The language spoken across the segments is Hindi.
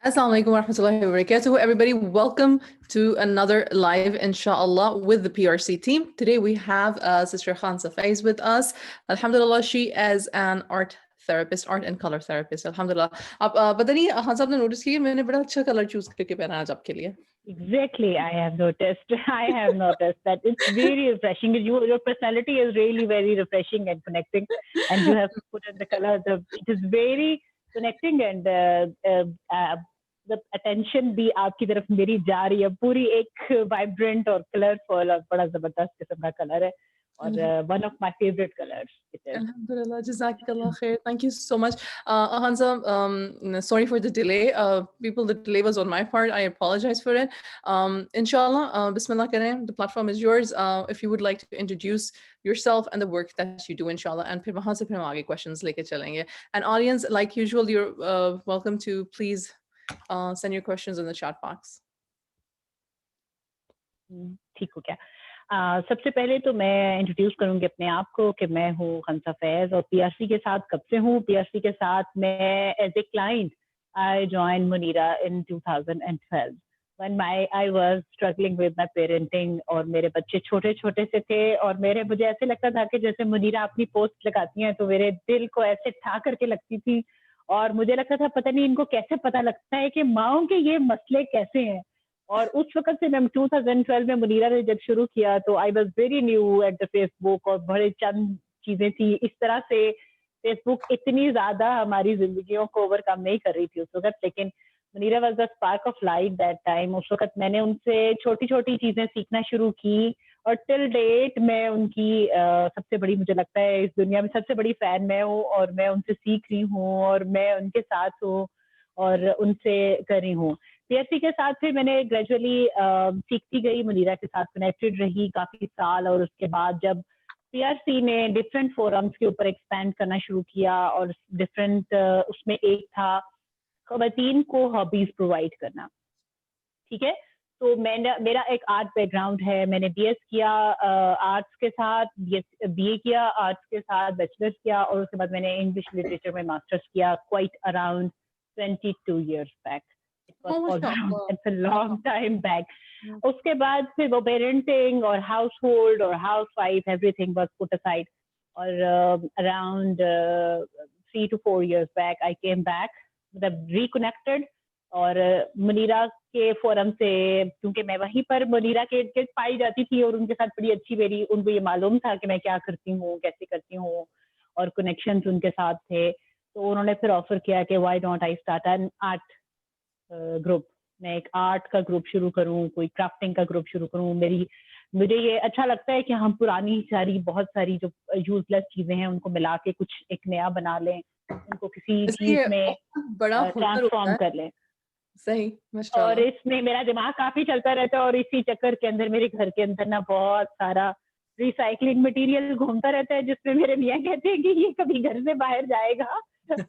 Assalamu alaikum wa rahmatullahi wa barakatuh. Everybody, welcome to another live, inshallah, with the PRC team. Today we have Sister Khansa Faiz with us. Alhamdulillah, she is an art therapist, art and color therapist. Alhamdulillah. अब पता नहीं खान साहब ने नोटिस किया मैंने बड़ा अच्छा कलर चूज करके पहना आज आपके लिए. Exactly, I have noticed. I have noticed that it's very refreshing. Your personality is really very refreshing and connecting, and you have put in the color. It is very connecting, and the attention भी आपकी तरफ मेरी जा रही है. पूरी एक vibrant और colorful और बड़ा जबरदस्त किस्म का color है. Or one of my favorite colors. It is. Alhamdulillah, Jazakallah khair. Thank you so much. Hansa, sorry for the delay. People, the delay was on my part. I apologize for it. Inshallah, Bismillah kareem. The platform is yours. If you would like to introduce yourself and the work that you do, inshallah. And फिर वहाँ से फिर हम आगे questions लेके चलेंगे. And audience, like usual, you're welcome to please send your questions in the chat box. ठीक हो क्या? सबसे पहले तो मैं इंट्रोड्यूस करूंगी अपने आप को कि मैं हूँ खंसा फैज और पीआरसी के साथ कब से हूँ. पीआरसी के साथ मैं as a client I join Munira in 2012 when I was struggling with my parenting और मेरे बच्चे छोटे छोटे से थे और मुझे ऐसे लगता था कि जैसे मुनीरा अपनी पोस्ट लगाती हैं तो मेरे दिल को ऐसे ठा करके लगती थी और मुझे लगता था पता नहीं इनको कैसे पता लगता है कि माँओं के ये मसले कैसे हैं. और उस वक्त से मैं 2012 में मुनीरा ने जब शुरू किया तो I was very new at the Facebook और बड़े चंद चीजें थी. इस तरह से फेसबुक इतनी ज्यादा हमारी जिंदगियों को ओवरकम नहीं कर रही थी उस वक्त, लेकिन Munira was the spark of light that time. उस वक्त मैंने उनसे छोटी छोटी चीजें सीखना शुरू की और टिल डेट मैं उनकी सबसे बड़ी, मुझे लगता है इस दुनिया में सबसे बड़ी फैन मैं हूँ और मैं उनसे सीख रही हूँ और मैं उनके साथ हूँ और उनसे कर रही हूँ. पीआरसी के साथ फिर मैंने ग्रेजुअली सीखती गई, मुनीरा के साथ कनेक्टेड रही काफी साल और उसके बाद जब पीआरसी ने डिफरेंट फोरम्स के ऊपर एक्सपैंड करना शुरू किया और डिफरेंट उसमें एक था खवातीन को हॉबीज प्रोवाइड करना. ठीक है, तो मेरा एक आर्ट बैकग्राउंड है. मैंने बीएस किया आर्ट्स के साथ, बीए किया आर्ट्स के साथ, बैचलर्स किया और उसके बाद मैंने इंग्लिश लिटरेचर में मास्टर्स किया quite around 22 years back. It's a long time back. उसके बाद फिर वो पेरेंटिंग और हाउस होल्ड और housewife everything was put aside और around 3 to 4 years back I came back, मतलब रिकनेक्टेड और मुनीरा के फोरम से, क्योंकि मैं वहीं पर मुनीरा के इर्द पाई जाती थी और उनके साथ बड़ी अच्छी मेरी, उनको ये मालूम था कि मैं क्या करती हूँ कैसे करती हूँ और कनेक्शंस उनके साथ थे, तो उन्होंने फिर ऑफर किया कि why don't I start an art group. मैं एक आर्ट का ग्रुप शुरू करूं, कोई क्राफ्टिंग का ग्रुप शुरू करूं. मुझे ये अच्छा लगता है कि हम पुरानी बहुत सारी जो यूजलेस चीजें हैं उनको मिला के कुछ एक नया बना लें, उनको किसी चीज में ट्रांसफॉर्म कर लें. सही, और इसमें मेरा दिमाग काफी चलता रहता है और इसी चक्कर के अंदर मेरे घर के अंदर ना बहुत सारा रिसाइकलिंग मटेरियल घूमता रहता है जिसमें मेरे मियाँ कहते हैं कि ये कभी घर से बाहर जाएगा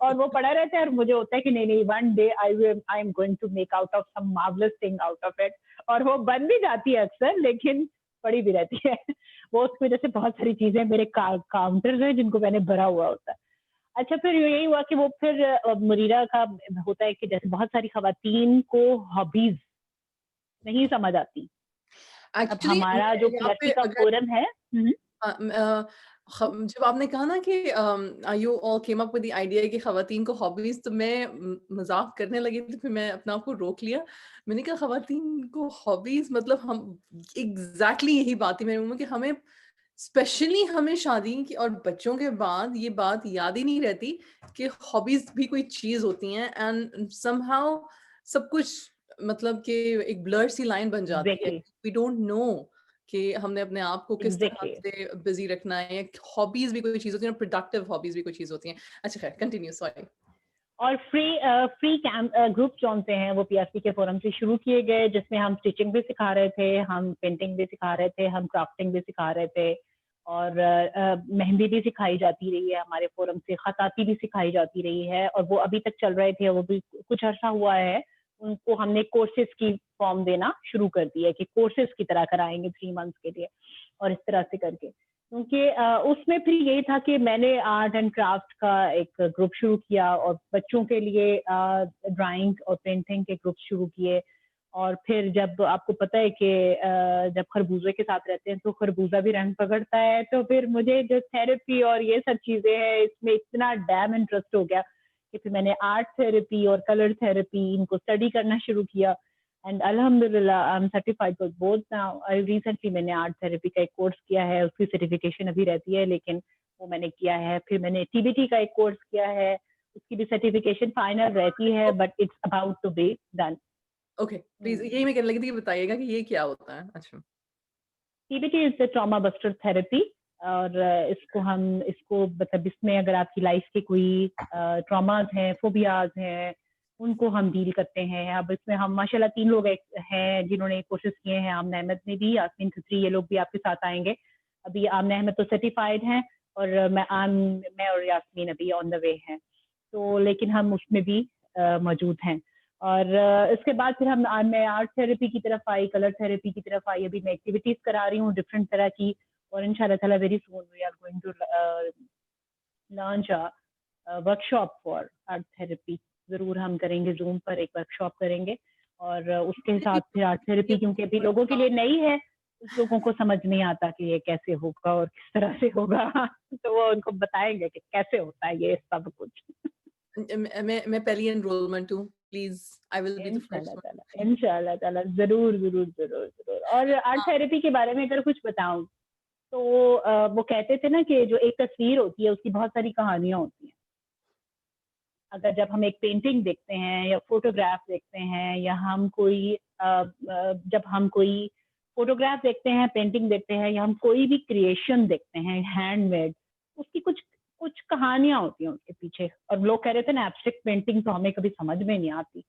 और वो पड़ा रहता है और मुझे होता है कि नहीं one day I am going to make out of some marvellous thing out of it. और वो बन भी जाती है अक्सर लेकिन पड़ी भी रहती है. वो उसकी वजह से बहुत सारी चीजें मेरे काउंटर्स हैं जिनको मैंने भरा हुआ होता है. अच्छा, फिर यही हुआ कि वो फिर मुनीरा का होता है कि जैसे बहुत सारी खवातीन को हॉबीज नहीं समझ आती. अब हमारा जो पीआरसी का फोरम है, जब आपने कहा ना कि you all came up with the idea कि खवातीन को हॉबीज, तो मैं मजाक करने लगी थी, फिर मैं अपने आप को रोक लिया. मैंने कहा खवातीन को हॉबीज मतलब हम एग्जैक्टली यही बात थी मेरे मुंह में कि हमें स्पेशली हमें शादी की और बच्चों के बाद ये बात याद ही नहीं रहती कि हॉबीज भी कोई चीज होती हैं एंड समहाउ सब कुछ मतलब कि एक ब्लर सी लाइन बन जाती है. वी डोंट नो कि हमने अपने आप को किस तरह से बिजी रखना है. हॉबीज भी कोई चीज होती है, प्रोडक्टिव हॉबीज भी कोई चीज होती हैं. अच्छा खैर, कंटिन्यू, सॉरी. और फ्री कैंप ग्रुप जो होते हैं वो पीआरसी के फोरम से शुरू किए गए जिसमें हम स्टिचिंग भी सिखा रहे थे, हम पेंटिंग भी सिखा रहे थे, हम क्राफ्टिंग भी सिखा रहे थे और मेहंदी भी सिखाई जाती रही है हमारे फोरम से, खताती भी सिखाई जाती रही है और वो अभी तक चल रहे थे. वो भी कुछ अर्सा हुआ है, उनको हमने कोर्सेज की फॉर्म देना शुरू कर दी है कि कोर्सेज की तरह कराएंगे 3 months के लिए और इस तरह से करके. क्योंकि उसमें फिर यही था कि मैंने आर्ट एंड क्राफ्ट का एक ग्रुप शुरू किया और बच्चों के लिए ड्राइंग और पेंटिंग के ग्रुप शुरू किए। और फिर जब आपको पता है कि जब खरबूजे के साथ रहते हैं तो खरबूजा भी रंग पकड़ता है, तो फिर मुझे जो थेरेपी और ये सब चीजें हैं इसमें इतना डैम इंटरेस्ट हो गया कि फिर मैंने आर्ट थेरेपी और कलर थेरेपी इनको स्टडी करना शुरू किया। एंड अल्हम्दुलिल्लाह I am certified for both now. Recently मैंने आर्ट थेरेपी का एक कोर्स किया है, उसकी सर्टिफिकेशन अभी रहती है लेकिन वो मैंने किया है। फिर मैंने टीबीटी का एक कोर्स किया है, उसकी भी सर्टिफिकेशन फाइनल रहती है, but it's about to be done. Okay, please यही मैं कहने लगी थी कि बताइएगा कि ये क्या होता है। अच्छा। TBT is the trauma buster therapy. और इसको मतलब इसमें अगर आपकी लाइफ के कोई ट्रॉमाज हैं, फोबियाज हैं, उनको हम डील करते हैं। अब इसमें हम माशाल्लाह 3 लोग हैं जिन्होंने कोर्सेज किए हैं। आमना अहमद ने भी, यास्मीन खत्री, ये लोग भी आपके साथ आएंगे। अभी आमना अहमद तो सर्टिफाइड हैं और मैं और यास्मीन अभी ऑन द वे हैं। तो लेकिन हम उसमें भी मौजूद हैं। और इसके बाद फिर मैं आर्ट थेरेपी की तरफ आई, कलर थेरेपी की तरफ आई। अभी मैं एक्टिविटीज करा रही हूँ डिफरेंट तरह की। और इंशाल्लाह ताला very soon we are going to launch a workshop for art therapy. जरूर हम करेंगे, जूम पर एक वर्कशॉप करेंगे। और उसके साथ फिर आर्ट थेरेपी क्योंकि अभी लोगों के लिए नई है, कुछ लोगों को समझ नहीं आता कि ये कैसे होगा और किस तरह से होगा तो वो उनको बताएंगे कि कैसे होता है ये सब कुछ। मैं पहली एनरोलमेंट हूँ, please I will be the first one. इंशाल्लाह ताला जरूर जरूर जरूर जरूर। और आर्ट थेरेपी के बारे में अगर कुछ बताऊं तो वो कहते थे ना कि जो एक तस्वीर होती है उसकी बहुत सारी कहानियां होती हैं। अगर जब हम एक पेंटिंग देखते हैं या फोटोग्राफ देखते हैं या जब हम कोई फोटोग्राफ देखते हैं, पेंटिंग देखते हैं या हम कोई भी क्रिएशन देखते हैं हैंडमेड, उसकी कुछ कुछ कहानियां होती हैं उसके पीछे। और लोग कह रहे थे ना एब्स्ट्रैक्ट पेंटिंग तो हमें कभी समझ में नहीं आती।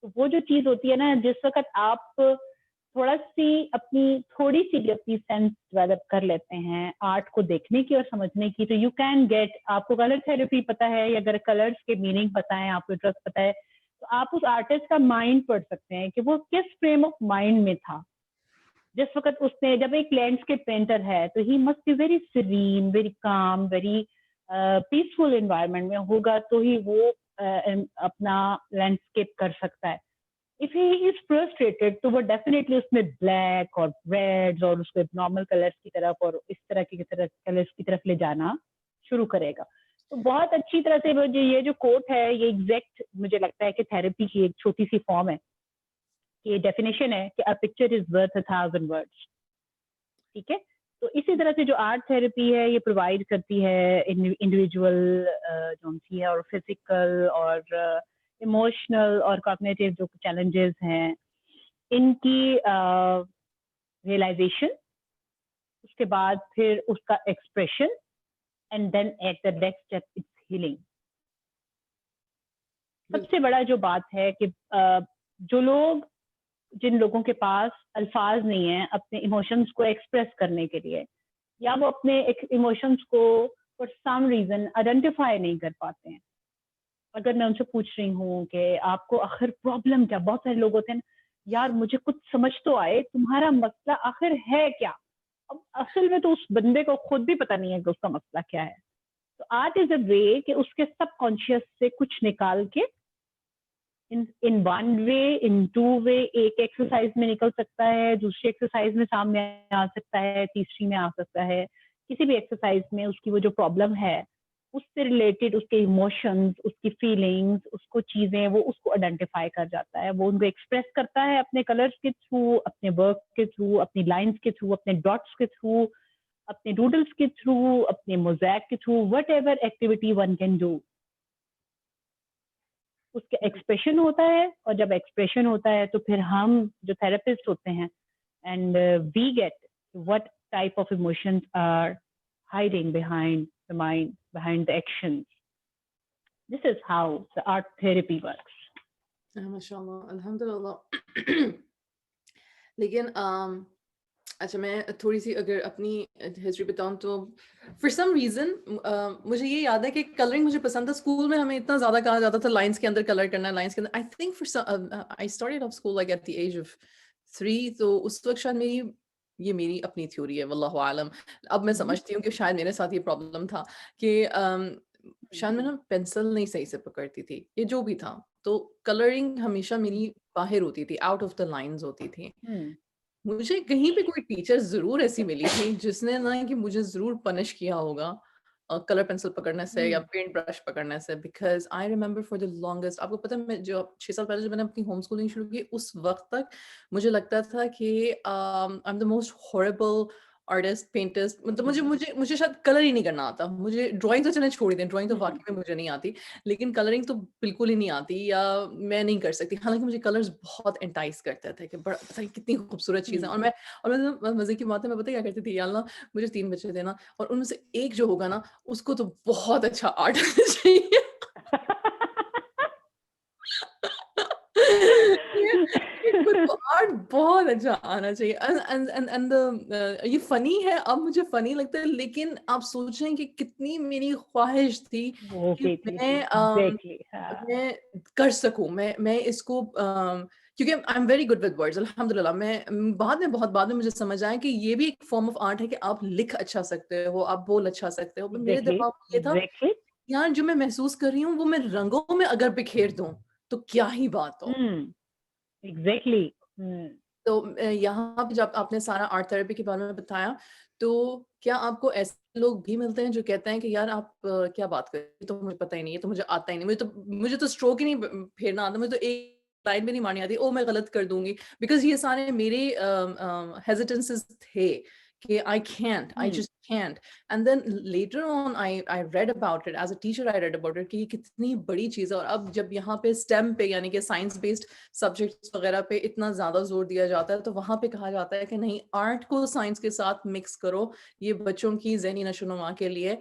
तो वो जो चीज होती है ना, जिस वक्त आप थोड़ी सी भी अपनी सेंस डेवलप कर लेते हैं आर्ट को देखने की और समझने की, तो यू कैन गेट। आपको कलर थेरेपी पता है या अगर कलर्स के मीनिंग पता है, आपको इंटरेस्ट पता है, तो आप उस आर्टिस्ट का माइंड पढ़ सकते हैं कि वो किस फ्रेम ऑफ माइंड में था जिस वक्त उसने। जब एक लैंडस्केप पेंटर है तो he must be very serene, very calm, very peaceful environment में होगा तो ही वो अपना लैंडस्केप कर सकता है। इफ ही इज फ्रस्ट्रेटेड तो वो डेफिनेटली उसमें ब्लैक और रेड और उसको नॉर्मल कलर्स की तरफ और इस तरह की कलर्स की तरफ ले जाना शुरू करेगा। तो बहुत अच्छी तरह से मुझे ये जो कोट है ये एग्जैक्ट मुझे लगता है कि थेरेपी की एक छोटी सी फॉर्म है। ये डेफिनेशन है कि a picture is worth 1,000 words. ठीक है। तो इसी तरह से जो आर्ट थेरेपी है ये प्रोवाइड करती है इंडिविजुअल जो सी है और फिजिकल और इमोशनल और कॉग्निटिव जो चैलेंजेस हैं इनकी रियलाइजेशन, उसके बाद फिर उसका expression and then at the next step it's healing. सबसे बड़ा जो बात है कि जिन लोगों के पास अल्फाज नहीं है अपने इमोशंस को एक्सप्रेस करने के लिए, या वो अपने इमोशंस को फॉर सम रीजन आइडेंटिफाई नहीं कर पाते हैं। अगर मैं उनसे पूछ रही हूँ कि आपको आखिर प्रॉब्लम क्या, बहुत सारे लोग होते हैं यार मुझे कुछ समझ तो आए तुम्हारा मसला आखिर है क्या। अब असल में तो उस बंदे को खुद भी पता नहीं है कि उसका मसला क्या है। तो आर्ट इज अ वे कि उसके सबकॉन्शियस से कुछ निकाल के in one way, in two way, एक एक्सरसाइज में निकल सकता है, दूसरी एक्सरसाइज में सामने आ सकता है, तीसरी में आ सकता है। किसी भी एक्सरसाइज में उसकी वो जो प्रॉब्लम है उससे रिलेटेड उसके इमोशंस, उसकी फीलिंग्स, उसको चीजें वो उसको आइडेंटिफाई कर जाता है। वो उनको एक्सप्रेस करता है अपने कलर्स के थ्रू, अपने वर्क के थ्रू, अपनी लाइंस के थ्रू, अपने डॉट्स के थ्रू, अपने डूडल्स के थ्रू, अपने मोज़ैक के through, what ever activity one can do. उसके एक्सप्रेशन होता है और जब एक्सप्रेशन होता है तो फिर हम जो थेरेपिस्ट होते हैं and we get what type of emotions are hiding behind the mind, behind the actions. This is how the art therapy works. माशाल्लाह, अल्हम्दुलिल्लाह। लेकिन अच्छा, मैं थोड़ी सी अगर अपनी हिस्ट्री बताऊं तो फॉर सम रीजन मुझे ये याद है कि कलरिंग मुझे पसंद था। स्कूल में हमें इतना ज्यादा कहा जाता था लाइंस के अंदर कलर करना है, लाइंस के अंदर। I think for I started off school like at the age of 3, तो उस वक्त शायद मेरी ये मेरी अपनी थ्योरी है, वल्लाहु आलम। अब मैं हम्म, समझती हूँ कि शायद मेरे साथ ये प्रॉब्लम था कि शायद मैं ना पेंसिल नहीं सही से पकड़ती थी, ये जो भी था। तो कलरिंग हमेशा हम्म, मेरी बाहर होती थी, आउट ऑफ द लाइन्स होती थी। हम्म, मुझे कहीं पे कोई टीचर ज़रूर ऐसी मिली थी जिसने ना कि मुझे ज़रूर पनिश किया होगा कलर पेंसिल पकड़ने से या हम्म, पेंट ब्रश पकड़ने से, because I remember for the longest, आपको पता है मैं जो 6 साल पहले जब मैंने अपनी होम स्कूलिंग शुरू की उस वक़्त तक मुझे लगता था कि I am the most horrible artist, painters, मतलब मुझे हम्म, मुझे मुझे शायद कलर ही नहीं करना आता। मुझे ड्राइंग तो चलें छोड़ ही दें, ड्राइंग तो हम्म, वाक़ई में मुझे नहीं आती, लेकिन कलरिंग तो बिल्कुल ही नहीं आती या मैं नहीं कर सकती। हालाँकि मुझे कलर्स बहुत एंटाइस करते थे कि बड़ा पता नहीं कितनी खूबसूरत चीज़ है, हम्म। और मैं ना मज़े की बात है, मैं पता है क्या करती थी? या अल्लाह मुझे 3 बच्चे थे ना और उनमें से एक जो होगा ना उसको तो बहुत अच्छा आर्ट आना चाहिए। ये इसको तो आर्ट बहुत अच्छा आना चाहिए एंड ये फ़नी है, अब मुझे फ़नी लगता है, लेकिन आप सोचें कि कितनी मेरी ख़्वाहिश थी वो कि कहती थी एग्जैक्टली, हाँ। मैं कर सकूँ, मैं इसको क्योंकि I am very good with words अल्हम्दुलिल्लाह। मैं बाद में बहुत बाद में मुझे समझ आया कि ये भी एक फ़ॉर्म ऑफ आर्ट है कि आप लिख अच्छा सकते हो, आप बोल अच्छा सकते हो। पर मेरे एग्जैक्टली, दिमाग में ये था, एग्जैक्टली। यार जो मैं महसूस कर रही हूँ वो मैं रंगों में अगर बिखेर दूँ, तो क्या ही बात हो। हम्म, एग्जैक्टली। हम्म। तो यहाँ पे जब आपने सारा आर्ट थेरेपी के बारे में बताया, तो क्या आपको ऐसे लोग भी मिलते हैं जो कहते हैं कि यार आप क्या बात कर रहे हो? ये तो मुझे पता ही नहीं, ये तो मुझे आता ही नहीं, मुझे तो स्ट्रोक ही नहीं फेरना आता, मुझे तो एक लाइन भी नहीं मारनी आती, ओह! मैं गलत कर दूँगी। बिकॉज़ ये सारे मेरे हेजिटेंसेस थे कि I hmm. Just can't. And then later on I read about it, as a teacher I read about it कि ये कितनी बड़ी चीज़ है, और अब जब यहाँ पे स्टेम पे यानी कि साइंस बेस्ड सब्जेक्ट्स वगैरह पे इतना ज़्यादा ज़ोर दिया जाता है, तो वहाँ पे कहा जाता है कि नहीं, आर्ट को साइंस के साथ मिक्स करो, ये बच्चों की ज़हनी नशो-नुमा के लिए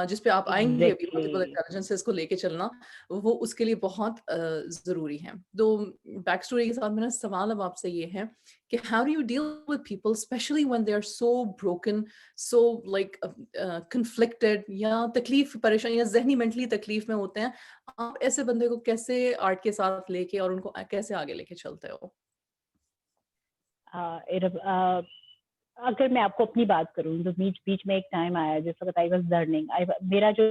जिस पे आप आएँगे अभी एग्जैक्टली। मल्टीपल इंटेलिजेंसेस को लेके चलना, वो उसके लिए बहुत ज़रूरी है। तो बैक स्टोरी के साथ मेरा सवाल अब आपसे ये है कि how do you deal with people specially when they are so broken, so like conflicted या तकलीफ परेशानी या ज़हनी मेंटली तकलीफ में होते हैं, आप ऐसे बंदे को कैसे आर्ट के साथ लेके और उनको कैसे आगे लेके चलते हो? अगर मैं आपको अपनी बात करूँ तो बीच बीच में एक टाइम आया जिस वक्त आई वाज लर्निंग, आई मेरा जो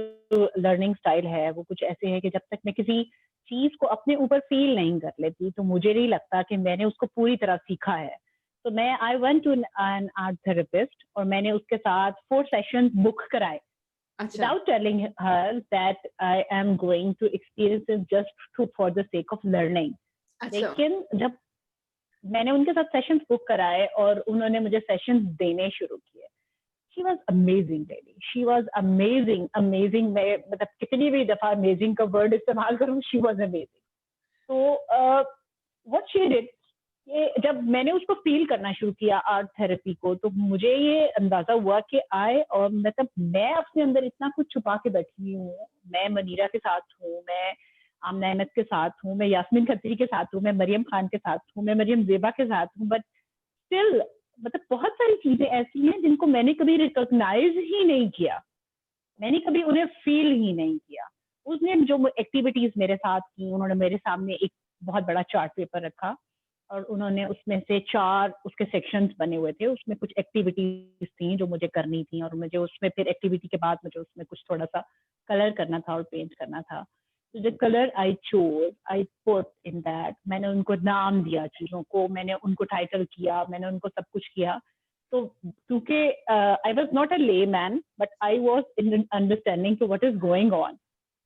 लर्निंग स्टाइल है वो कुछ ऐसे है कि जब तक मैं किसी चीज को अपने ऊपर फील नहीं कर लेती तो मुझे नहीं लगता कि मैंने उसको पूरी तरह सीखा है। तो मैं I went to an art therapist और मैंने उसके साथ 4 सेशंस बुक कराए अच्छा, without telling her that I am going to experience it just for the sake of learning. अच्छा। लेकिन जब मैंने उनके साथ सेशंस बुक कराए और उन्होंने मुझे सेशंस देने शुरू किए, she was amazing daily, she was amazing amazing. मैं मतलब कितनी भी दफा अमेजिंग का वर्ड इस्तेमाल करूँ, शी वॉज अमेजिंग। तो व्हाट शी डिड, ये जब मैंने उसको फील करना शुरू किया आर्ट थेरेपी को, तो मुझे ये अंदाजा हुआ कि आए और मतलब मैं अपने अंदर इतना कुछ छुपा के बैठी हूँ। मैं मनीरा के साथ हूँ, मैं आमना अहमद के साथ हूँ, मैं यास्मीन खत्री के साथ हूँ, मैं मरियम खान के साथ हूँ, मैं मरियम जेबा के साथ हूँ, बट स्टिल मतलब बहुत सारी चीजें ऐसी हैं जिनको मैंने कभी रिकॉग्नाइज ही नहीं किया, मैंने कभी उन्हें फील ही नहीं किया। उसने जो एक्टिविटीज मेरे साथ की, उन्होंने मेरे सामने एक बहुत बड़ा चार्ट पेपर रखा और उन्होंने उसमें से 4 उसके सेक्शंस बने हुए थे, उसमें कुछ एक्टिविटीज थी जो मुझे करनी थी और मुझे उसमें फिर एक्टिविटी के बाद मुझे उसमें कुछ थोड़ा सा कलर करना था और पेंट करना था। तो जो colour I chose I put in that, मैंने उनको नाम दिया चीजों को, मैंने उनको टाइटल किया, मैंने उनको सब कुछ किया। तो क्योंकि I was not a lay man but I was in understanding to what is going on,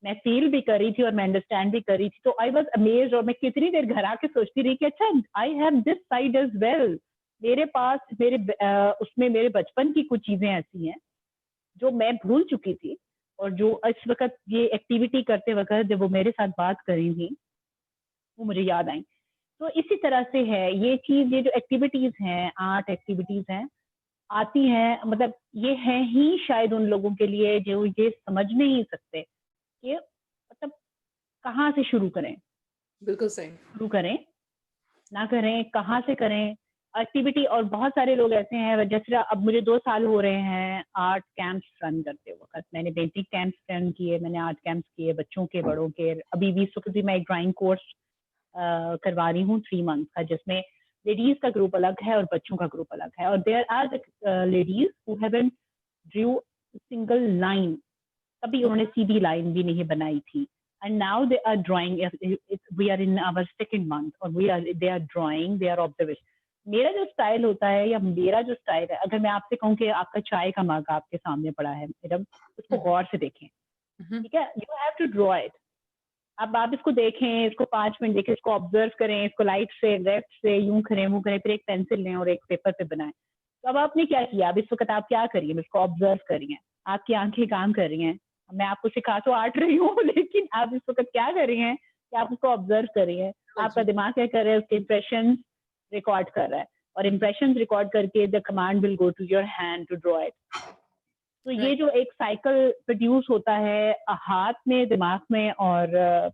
मैं फील भी कर रही थी और मैं अंडरस्टैंड भी कर रही थी। तो आई वॉज अमेज और मैं कितनी देर घर आके सोचती रही कि अच्छा I have this side as well, मेरे पास मेरे उसमें मेरे बचपन की कुछ चीजें ऐसी हैं जो मैं भूल चुकी थी और जो इस वक्त ये एक्टिविटी करते वक्त जब वो मेरे साथ बात कर रही थी वो मुझे याद आई। तो इसी तरह से है ये चीज, ये जो एक्टिविटीज हैं, आर्ट एक्टिविटीज हैं, आती हैं, मतलब ये है ही शायद उन लोगों के लिए जो ये समझ नहीं सकते कि मतलब कहाँ से शुरू करें, बिल्कुल सही। शुरू करें ना करें, कहाँ से करें एक्टिविटी। और बहुत सारे लोग ऐसे हैं, जैसे अब मुझे 2 साल हो रहे हैं आर्ट कैंप्स रन करते वक्त, मैंने पेंटिंग कैंप्स रन किए, मैंने आर्ट कैंप्स किए बच्चों के बड़ों के। अभी 20 वक्त भी मैं एक ड्राइंग कोर्स करवा रही हूँ 3 मंथ का, जिसमें लेडीज का ग्रुप अलग है और बच्चों का ग्रुप अलग है, और there are ladies who haven't drew single line, कभी उन्होंने सीधी लाइन भी नहीं बनाई थी, and now they are drawing, we are in our second month और they are drawing, they are observation. मेरा जो स्टाइल होता है या मेरा जो स्टाइल है, अगर मैं आपसे कहूँ कि आपका चाय का मग आपके सामने पड़ा है मैडम, उसको गौर से देखें, ठीक है, you have to draw it. अब आप इसको देखें, इसको 5 मिनट देखें, इसको ऑब्जर्व करें, इसको लाइट से लेफ्ट से यूं करें वो करें, फिर एक पेंसिल लें और एक पेपर पे बनाएं। तो अब आपने क्या किया, अब इस वक्त आप क्या करिए, इसको ऑब्जर्व करिए, आपकी आंखें काम कर रही हैं, मैं आपको सिखा तो आट रही हूँ लेकिन आप इस वक्त क्या कर रही हैं कि आप उसको ऑब्जर्व करिए, आपका दिमाग क्या कर रहा है, उसके इंप्रेशन रिकॉर्ड कर रहा है, और इंप्रेशन रिकॉर्ड करके the command will go to your hand to draw it. तो ये जो एक साइकिल प्रोड्यूस होता है हाथ में, दिमाग में और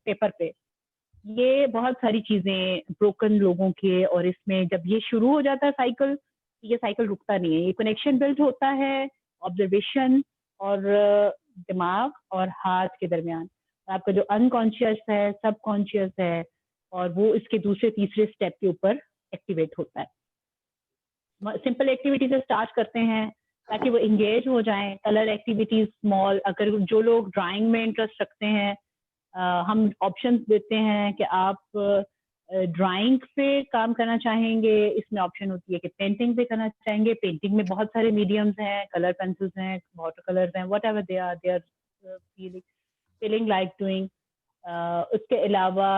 पेपर पे, ये बहुत सारी चीजें ब्रोकन लोगों के, और इसमें जब ये शुरू हो जाता है साइकिल, ये साइकिल रुकता नहीं है, ये कनेक्शन बिल्ड होता है ऑब्जर्वेशन और दिमाग और हाथ के दरमियान। आपका जो अनकॉन्शियस है, सबकॉन्शियस है, और वो इसके दूसरे तीसरे स्टेप के ऊपर एक्टिवेट होता है। सिंपल एक्टिविटी से स्टार्ट करते हैं ताकि वो इंगेज हो जाएं, कलर एक्टिविटीज स्मॉल, अगर जो लोग ड्राइंग में इंटरेस्ट रखते हैं, हम ऑप्शंस देते हैं कि आप ड्राइंग पे काम करना चाहेंगे, इसमें ऑप्शन होती है कि पेंटिंग पे करना चाहेंगे, पेंटिंग में बहुत सारे मीडियम्स हैं, कलर पेंसिल्स हैं, वाटर कलर्स हैं, whatever they are feeling like doing. उसके अलावा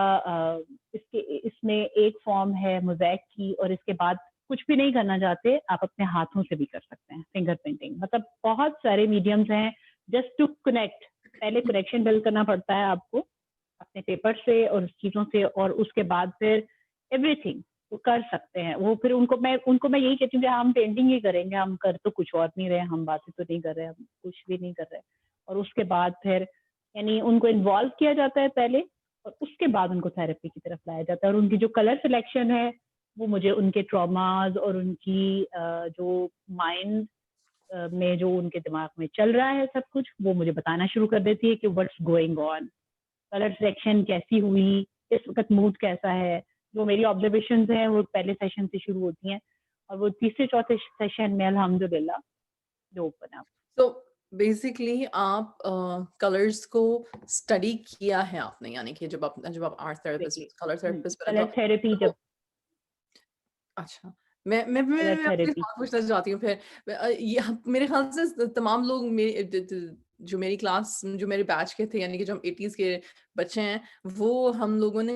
इसमें एक फॉर्म है मोज़ैक की, और इसके बाद कुछ भी नहीं करना चाहते आप अपने हाथों से भी कर सकते हैं फिंगर पेंटिंग। मतलब बहुत सारे मीडियम्स हैं जस्ट टू कनेक्ट। पहले कनेक्शन बिल्ड करना पड़ता है आपको अपने पेपर से और चीजों से, और उसके बाद फिर एवरीथिंग वो कर सकते हैं। वो फिर उनको मैं यही कहती हूँ कि हम पेंटिंग ही करेंगे, हम कर तो कुछ और नहीं रहे, हम बातें तो नहीं कर रहे, हम कुछ भी नहीं कर रहे। और उसके बाद फिर यानी उनको इन्वॉल्व किया जाता है पहले, और उसके बाद उनको थेरेपी की तरफ लाया जाता है। और उनकी जो कलर सिलेक्शन है वो मुझे उनके ट्रॉमाज और उनकी जो माइंड में जो उनके दिमाग में चल रहा है सब कुछ, वो मुझे बताना शुरू कर देती है कि what's going on, colour selection कैसी हुई, इस वक्त मूड कैसा है। जो मेरी ऑब्जर्वेशंस हैं वो पहले सेशन से शुरू होती हैं, और वो तीसरे चौथे सेशन में अल्हम्दुलिल्लाह जो ओपन है। तो बेसिकली आप कलर्स को स्टडी किया है आपने, यानी कि जब आप आर्ट थेरेपिस्ट, कलर थेरेपिस्ट बने, कलर थेरेपी जब अच्छा, मैं कलर आपसे एक थेरेपी बात पूछना चाहती हूँ फिर। ये मेरे ख़्याल से तमाम लोग मेरे जो मेरी क्लास, जो मेरे बैच के थे, यानी कि जो हम 80s के बच्चे हैं, वो हम लोगों ने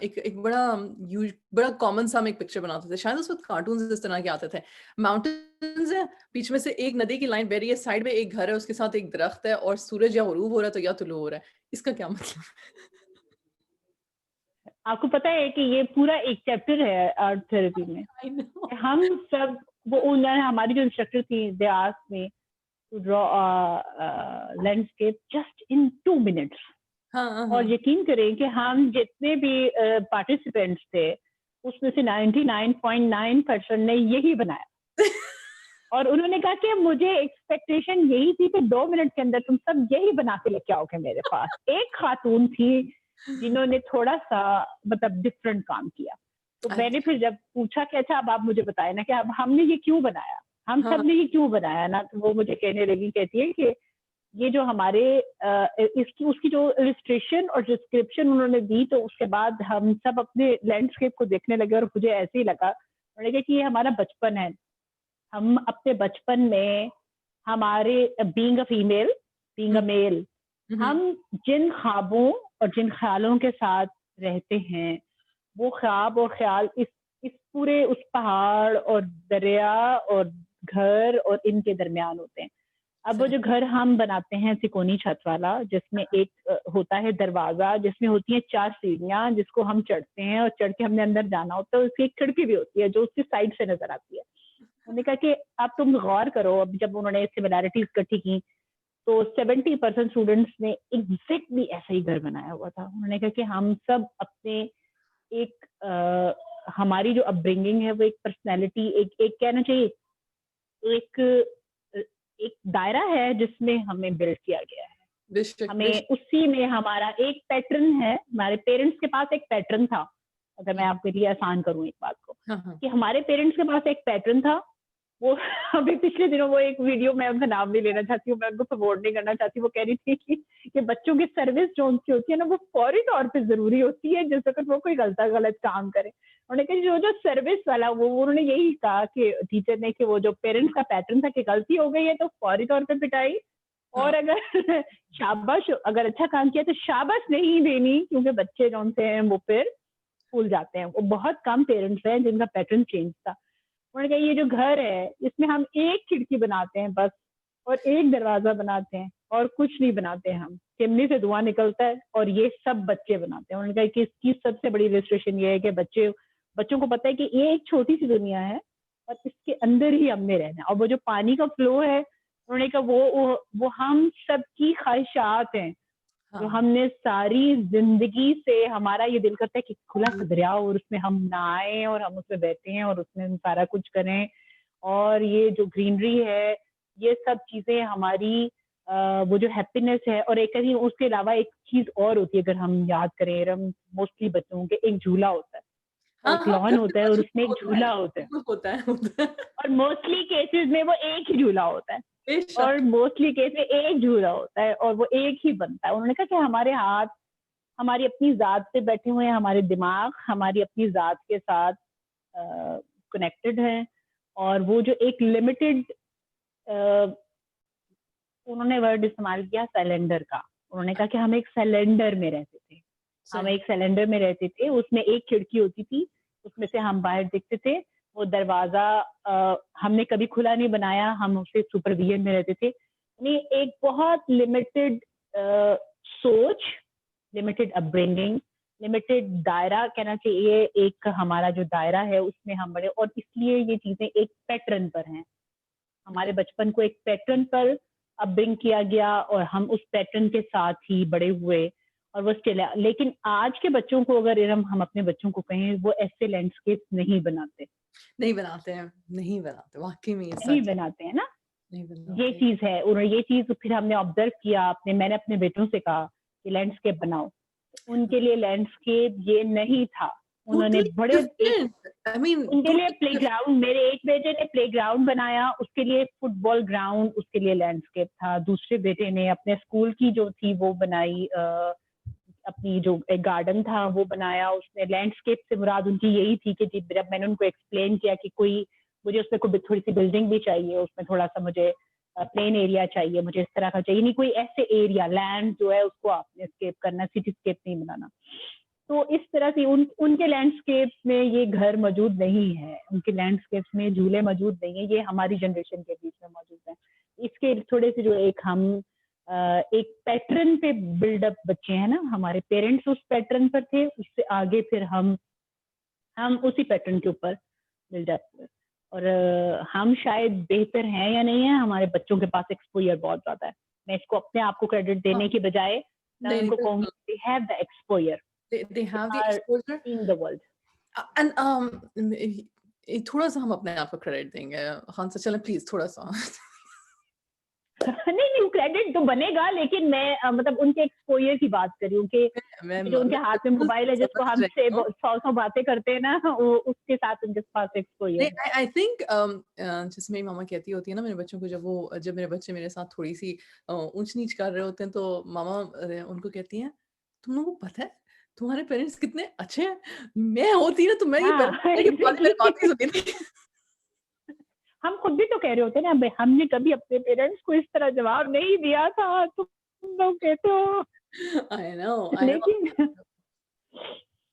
एक बड़ा कॉमन सा हम एक पिक्चर बनाते थे। शायद उस वक़्त कार्टून्स इस तरह के आते थे। माउंटेन्स है, बीच में से एक नदी की लाइन बह रही है, साइड में एक घर है, उसके साथ एक दरख्त है, और सूरज या ग़ुरूब हो रहा है तो या तुलू हो रहा है। इसका क्या मतलब? आपको पता है कि ये पूरा एक चैप्टर है आर्ट थेरेपी में। I know. हम सब वो उन्होंने हमारी जो इंस्ट्रक्टर थी, they asked me to draw landscape just in 2 minutes. हाँ, हाँ, और हाँ। यकीन करें कि हम जितने भी पार्टिसिपेंट्स थे उसमें से 99.9% ने यही बनाया। और उन्होंने कहा कि मुझे एक्सपेक्टेशन यही थी कि 2 मिनट के अंदर तुम सब यही बना के लेके आओगे मेरे पास। एक खातून थी जिन्होंने थोड़ा सा मतलब डिफरेंट काम किया। तो मैंने फिर जब पूछा कि अच्छा अब आप मुझे बताए ना कि अब हमने ये क्यों बनाया, हम हाँ, सब ने ये क्यों बनाया ना, तो वो मुझे कहने लगी, कहती है कि ये जो हमारे इसकी उसकी जो इलिस्ट्रेशन और डिस्क्रिप्शन उन्होंने दी, तो उसके बाद हम सब अपने लैंडस्केप को देखने लगे और मुझे ऐसे ही लगा, उन्होंने कहा कि ये हमारा बचपन है। हम अपने बचपन में हमारे being a female, being a hmm, male, hmm, hmm. हम जिन ख्वाबों और जिन ख्यालों के साथ रहते हैं, वो ख्वाब और ख्याल इस पूरे उस पहाड़ और दरिया और घर और इनके दरमियान होते हैं। अब वो सही। जो घर हम बनाते हैं तिकोनी छत वाला, जिसमें एक होता है दरवाजा, जिसमें होती है 4 सीढ़ियां जिसको हम चढ़ते हैं, और चढ़ के हमने अंदर जाना होता है। उसकी एक खिड़की भी होती है जो उसकी साइड से नजर आती है। उन्होंने कहा कि अब तुम गौर करो, अब जब उन्होंने सिमिलैरिटीज इकट्ठी की तो 70% स्टूडेंट्स ने एग्जैक्टली ऐसा ही घर बनाया हुआ था। उन्होंने कहा कि हम सब अपने एक हमारी जो अपब्रिंगिंग है वो एक पर्सनैलिटी, एक कहना चाहिए एक एक दायरा है जिसमें हमें बिल्ड किया गया है। बेशक, हमें उसी में हमारा एक पैटर्न है, हमारे पेरेंट्स के पास एक पैटर्न था, अगर मैं आपके लिए आसान करूँ एक बात को, हाँ, हाँ। कि हमारे पेरेंट्स के पास एक पैटर्न था, वो अभी पिछले दिनों वो एक वीडियो, मैं उनका नाम नहीं लेना चाहती हूँ, मैं उनको सपोर्ट नहीं करना चाहती, वो कह रही थी कि बच्चों की सर्विस जो उनकी होती है ना, वो फौरी तौर पे ज़रूरी होती है, जिस वक़्त वो कोई गलत काम करे। उन्होंने कहा जो सर्विस वाला, वो उन्होंने यही कहा कि टीचर ने, कि वो जो पेरेंट्स का पैटर्न था कि गलती हो गई है तो फौरी तौर पे पिटाई, हाँ, और अगर शाबाश, अगर अच्छा काम किया तो शाबाश नहीं देनी, क्योंकि बच्चे जो से हैं वो फिर स्कूल जाते हैं। वो बहुत कम पेरेंट्स हैं जिनका पैटर्न चेंज था। उन्होंने कहा ये जो घर है इसमें हम एक खिड़की बनाते हैं बस, और एक दरवाजा बनाते हैं, और कुछ नहीं बनाते हम। चिमनी से धुआं निकलता है और ये सब बच्चे बनाते हैं। उन्होंने कहा कि इसकी सबसे बड़ी इलस्ट्रेशन ये है कि बच्चों को पता है कि ये एक छोटी सी दुनिया है और इसके अंदर ही हमने रहना है। और वो जो पानी का फ्लो है, उन्होंने कहा वो हम सबकी ख्वाहिशात हैं, जो हाँ। हमने सारी जिंदगी से, हमारा ये दिल करता है कि खुला सा दरिया हो और उसमें हम नहाएं और हम उसमें बैठे हैं और उसमें हम सारा कुछ करें। और ये जो ग्रीनरी है, ये सब चीजें हमारी वो जो हैप्पीनेस है। और एक कहीं उसके अलावा एक चीज और होती है, अगर हम याद करें, हम मोस्टली बच्चों के, एक झूला होता है और हाँ, एक हाँ, लॉन बिल्कुल होता है और बच्चों उसमें को एक होता है, झूला होता है, बिल्कुल होता है, होता है। और मोस्टली केसेस में वो एक ही झूला होता है। और बेशक। मोस्टली केस में एक झूला होता है और वो एक ही बनता है। उन्होंने कहा कि हमारे हाथ हमारी अपनी ज़ात से बैठे हुए हैं, हमारे दिमाग हमारी अपनी ज़ात के साथ कनेक्टेड हैं। और वो जो एक लिमिटेड, उन्होंने वर्ड इस्तेमाल किया सिलेंडर का। उन्होंने कहा कि हम एक सिलेंडर में रहते थे, हम सही। एक सिलेंडर में रहते थे, उसमें एक खिड़की होती थी, उसमें से हम बाहर दिखते थे। वो दरवाजा हमने कभी खुला नहीं बनाया, हम उससे सुपरविजन में रहते थे। यानी एक बहुत लिमिटेड सोच, लिमिटेड अपब्रिंगिंग, लिमिटेड दायरा कहना चाहिए, एक हमारा जो दायरा है उसमें हम बड़े। और इसलिए ये चीजें एक पैटर्न पर हैं, हमारे बचपन को एक पैटर्न पर अपब्रिंग किया गया और हम उस पैटर्न के साथ ही बड़े हुए और वो स्टिल है। लेकिन आज के बच्चों को अगर हम अपने बच्चों को कहें, वो ऐसे लैंडस्केप नहीं बनाते, नहीं बनाते हैं, नहीं बनाते, वाक़ई में ये नहीं सच है, बनाते हैं ना। नहीं ये बनाते। चीज है, और ये चीज फिर हमने ऑब्जर्व किया, मैंने अपने बेटों से कहा कि लैंडस्केप बनाओ। उनके लिए लैंडस्केप ये नहीं था। उन्होंने टोटली बड़े एक, डिफरेंट, आई मीन उनके लिए टोटली डिफरेंट। प्लेग्राउंड, मेरे एक बेटे ने प्लेग्राउंड बनाया, उसके लिए फुटबॉल ग्राउंड, उसके लिए लैंडस्केप था। दूसरे बेटे ने अपने स्कूल की जो थी वो बनाई, अपनी जो एक गार्डन था वो बनाया। उसने लैंडस्केप से मुराद उनकी यही थी कि जब मैंने उनको एक्सप्लेन किया कि कोई मुझे उसमें कोई थोड़ी सी बिल्डिंग भी चाहिए, उसमें थोड़ा सा मुझे प्लेन एरिया चाहिए, मुझे इस तरह का चाहिए, नहीं कोई ऐसे एरिया, लैंड जो है उसको आपने स्केप करना, सिटी स्केप नहीं बनाना। तो इस तरह से उनके लैंडस्केप में ये घर मौजूद नहीं है, उनके लैंडस्केप में झूले मौजूद नहीं है, ये हमारी जनरेशन के बीच में मौजूद है। इसके थोड़े से जो एक हम एक पैटर्न पे बिल्डअप बच्चे हैं ना, हमारे पेरेंट्स उस पैटर्न पर थे, उससे आगे फिर हम उसी पैटर्न के ऊपर बिल्डअप हुए। और हम शायद बेहतर हैं या नहीं है, हमारे बच्चों के पास एक्सपोजर बहुत ज्यादा है। मैं इसको अपने आप को क्रेडिट हाँ, देने की बजाय मैं नहीं, नहीं, उनको कहूंगी बिल्कुल। They have the exposure, they they have the are exposure seeing the world. And थोड़ा-सा हम अपने आप को क्रेडिट देंगे। खान साहब चलें प्लीज़ थोड़ा-सा। नहीं नहीं, क्रेडिट तो बनेगा, लेकिन मैं मतलब उनके एक्सपोजर की बात कर रही हूँ कि जो उनके मैं हाथ में बिल्कुल मोबाइल है, जिसको समझ रही हमसे हूँ। 100 बातें करते हैं ना, वो उसके साथ उनके पास एक्सपोजर नहीं, है। आई थिंक जैसे मेरी मम्मा कहती होती है ना मेरे बच्चों को, जब मेरे बच्चे मेरे साथ थोड़ी-सी ऊँच-नीच कर रहे होते हैं तो मामा उनको कहती हैं, "तुम लोगों को पता है, तुम्हारे पेरेंट्स कितने अच्छे हैं? मैं होती ना तो मैं ये हाँ पेरेंट्स के पहले मेरी बात एग्जैक्टली। नहीं सुनी थी।" हम खुद भी तो कह रहे होते हैं ना, हमने कभी अपने पेरेंट्स को इस तरह जवाब नहीं दिया था, तुम लोग कहते हो। I know. लेकिन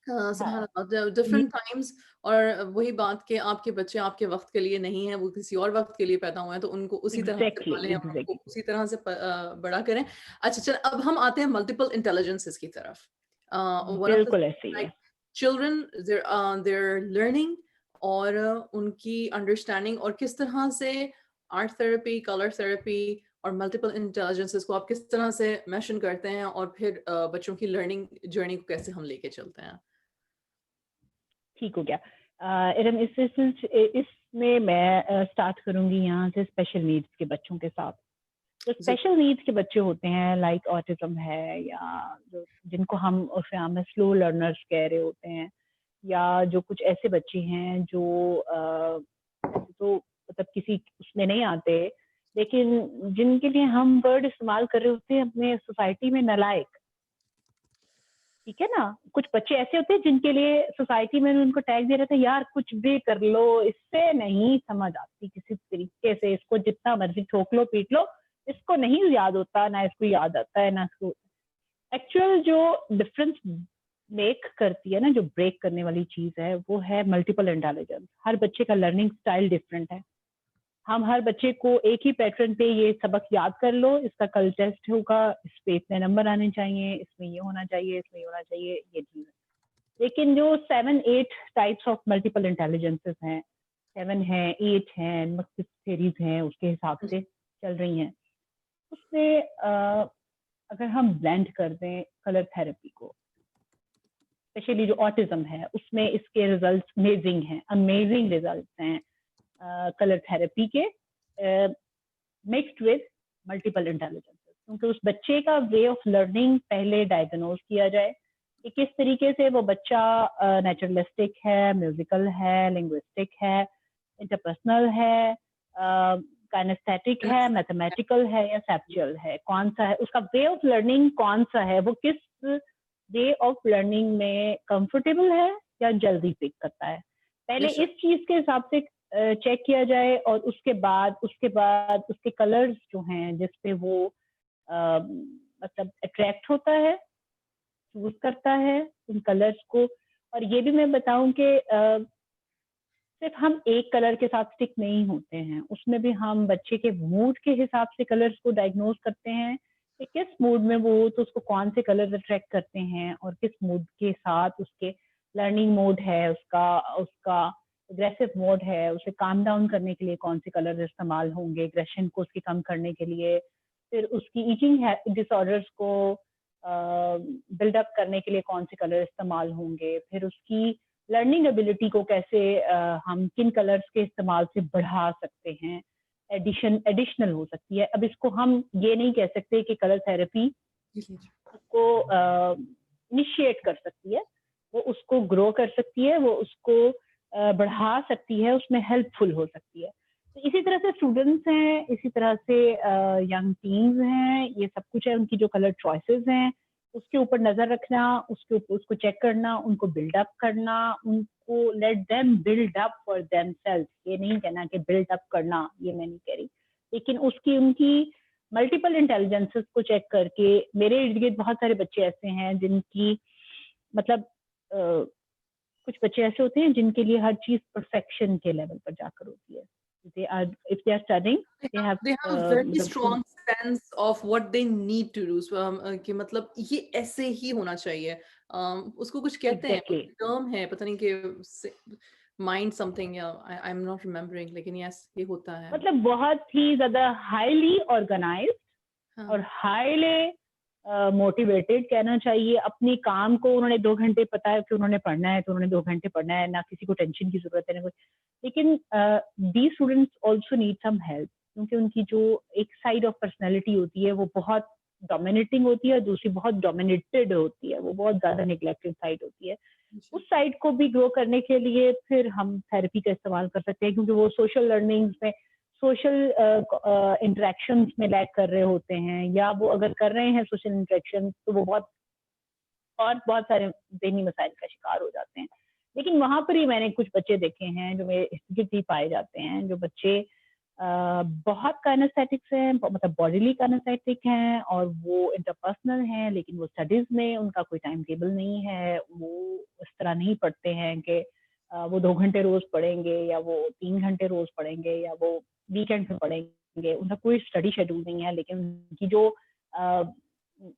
सुभान हाँ, अल्लाह, ये डिफरेंट टाइम्स। और वही बात कि आपके बच्चे आपके वक़्त के लिए नहीं हैं, वो किसी और वक़्त के लिए पैदा हुए हैं, तो उनको उसी तरह से एग्जैक्टली पालें और उनको एग्जैक्टली। उसी तरह से बड़ा करें। अच्छा चल, अब हम आते हैं मल्टीपल इंटेलिजेंसेस की तरफ। वन ऑफ द बिल्कुल ऐसे ही है। लाइक चिल्ड्रन देयर लर्निंग और उनकी अंडरस्टैंडिंग, और किस तरह से आर्ट थेरेपी, कलर थेरेपी और मल्टीपल इंटेलिजेंसेस को आप किस तरह से मेंशन करते हैं, और फिर बच्चों की लर्निंग जर्नी को कैसे हम लेके चलते हैं? ठीक हो गया। इरम, इसमें मैं स्टार्ट करूंगी यहाँ से स्पेशल नीड्स के बच्चों के साथ। जो ज़ स्पेशल नीड्स के बच्चे होते हैं, लाइक ऑटिज्म है, या जो जिनको हम उसे हम स्लो लर्नर्स कह रहे होते हैं, या जो कुछ ऐसे बच्चे हैं जो ऐसे तो मतलब किसी उसमें नहीं आते, लेकिन जिनके लिए हम वर्ड इस्तेमाल कर रहे होते हैं अपने सोसाइटी में नालायक, ठीक है ना? कुछ बच्चे ऐसे होते हैं जिनके लिए सोसाइटी में उनको टैग दे रहे थे, यार कुछ भी कर लो, इससे नहीं समझ आती किसी तरीके से, इसको जितना मर्जी ठोक लो पीट लो, इसको नहीं याद होता, ना इसको याद आता है, ना इसको एक्चुअल जो डिफरेंस मेक करती है ना, जो ब्रेक करने वाली चीज है, वो है मल्टीपल इंटेलिजेंस। हर बच्चे का लर्निंग स्टाइल डिफरेंट है। हम हर बच्चे को एक ही पैटर्न पे ये सबक याद कर लो, इसका कल टेस्ट होगा, इस पे इतने नंबर आने चाहिए, इसमें ये होना चाहिए, इसमें ये होना चाहिए, ये चीज है। लेकिन जो 7-8 टाइप्स ऑफ मल्टीपल इंटेलिजेंसेस हैं, 7 है, 8 है, मस्तिष्क थेरीज हैं, उसके हिसाब से चल रही हैं। उसमें अगर हम ब्लेंड कर दें कलर थेरेपी को, स्पेशली जो ऑटिज्म है, उसमें इसके रिजल्ट्स अमेजिंग हैं, अमेजिंग रिजल्ट्स हैं कलर थेरेपी के, मिक्स्ड विद मल्टीपल इंटेलिजेंसेस, क्योंकि उस बच्चे का वे ऑफ लर्निंग पहले डायग्नोज किया जाए कि किस तरीके से वो बच्चा नेचुरलिस्टिक है, म्यूजिकल है, लिंग्विस्टिक है, इंटरपर्सनल है, काइनेस्थेटिक है, मैथमेटिकल है या सैप्चुअल है, कौन सा है उसका वे ऑफ लर्निंग, कौन सा है, वो किस वे ऑफ लर्निंग में कंफर्टेबल है या जल्दी पिक करता है। पहले इस चीज के हिसाब से चेक किया जाए, और उसके बाद उसके कलर्स जो हैं जिसपे वो मतलब अट्रैक्ट होता है, चूज करता है उन कलर्स को। और ये भी मैं बताऊं कि सिर्फ हम एक कलर के साथ स्टिक नहीं होते हैं, उसमें भी हम बच्चे के मूड के हिसाब से कलर्स को डायग्नोज करते हैं कि किस मूड में वो, तो उसको कौन से कलर अट्रैक्ट करते हैं, और किस मूड के साथ उसके लर्निंग मोड है, उसका उसका एग्रेसिव मोड है, उसे काम डाउन करने के लिए कौन से कलर इस्तेमाल होंगे, एग्रेशन को उसके कम करने के लिए, फिर उसकी ईटिंग डिसऑर्डर्स को बिल्डअप करने के लिए कौन से कलर इस्तेमाल होंगे, फिर उसकी लर्निंग एबिलिटी को कैसे हम किन कलर्स के इस्तेमाल से बढ़ा सकते हैं, एडिशनल हो सकती है। अब इसको हम ये नहीं कह सकते कि कलर थेरेपी उसको इनिशिएट कर सकती है, वो उसको ग्रो कर सकती है, वो उसको बढ़ा सकती है, उसमें हेल्पफुल हो सकती है। तो इसी तरह से स्टूडेंट्स हैं, इसी तरह से यंग टीन्स हैं, ये सब कुछ है, उनकी जो कलर चॉइसेस हैं उसके ऊपर नजर रखना, उसके ऊपर उसको चेक करना, उनको बिल्डअप करना, उनको let them build up for themselves. ये नहीं कहना कि बिल्ड अप करना, ये मैं नहीं कह रही, लेकिन उसकी उनकी मल्टीपल इंटेलिजेंसेस को चेक करके, मेरे इर्द गिर्द बहुत सारे बच्चे ऐसे हैं जिनकी मतलब कुछ बच्चे ऐसे होते हैं जिनके लिए हर चीज परफेक्शन के लेवल पर जाकर होती है। If they are studying, they have a very strong sense of what they need to do, so कि मतलब ये ऐसे ही होना चाहिए। उसको कुछ कहते हैं, exactly. टर्म है, पता नहीं कि माइंड समथिंग, या आई एम नॉट रिमेम्बरिंग, लेकिन यस ये होता है। मतलब बहुत ही ज्यादा हाईली ऑर्गेनाइज्ड और हाईली मोटिवेटेड कहना चाहिए। अपने काम को उन्होंने 2 घंटे, पता है कि उन्होंने पढ़ना है तो उन्होंने 2 घंटे पढ़ना है, ना किसी को टेंशन की जरूरत है ना कुछ। लेकिन the students also need some help, क्योंकि उनकी जो एक साइड ऑफ पर्सनैलिटी होती है वो बहुत डोमिनेटिंग होती है, दूसरी बहुत डोमिनेटेड होती है, वो बहुत ज्यादा निग्लेक्टेड साइड होती है। उस साइड को भी ग्रो करने के लिए फिर हम थेरेपी का इस्तेमाल कर सकते हैं, क्योंकि वो सोशल लर्निंग में, सोशल इंटरेक्शंस में लैग कर रहे होते हैं, या वो अगर कर रहे हैं सोशल इंटरेक्शन तो वो बहुत सारे ज़हनी मसाइल का शिकार हो जाते हैं। लेकिन वहां पर ही मैंने कुछ बच्चे देखे हैं जो मेरे इर्द ही पाए जाते हैं, जो बच्चे बहुत काइनेस्थेटिक्स हैं, मतलब बॉडीली काइनेस्थेटिक हैं, और वो इंटरपर्सनल हैं, लेकिन वो स्टडीज में उनका कोई टाइम टेबल नहीं है, वो इस तरह नहीं पढ़ते हैं कि वो 2 घंटे रोज पढ़ेंगे, या वो 3 घंटे रोज पढ़ेंगे, या वो वीकेंड में पढ़ेंगे, उनका कोई स्टडी शेड्यूल नहीं है, लेकिन उनकी जो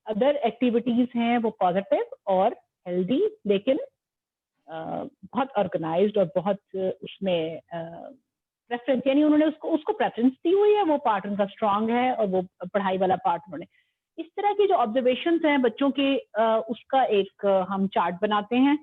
अदर एक्टिविटीज हैं वो पॉजिटिव और हेल्दी, लेकिन बहुत ऑर्गेनाइज्ड और बहुत उसमें प्रेफरेंस, यानी उन्होंने उसको प्रेफरेंस दी हुई है, वो पार्ट उनका स्ट्रांग है, और वो पढ़ाई वाला पार्ट उन्होंने। इस तरह की जो ऑब्जर्वेशंस हैं बच्चों के, उसका एक हम चार्ट बनाते हैं।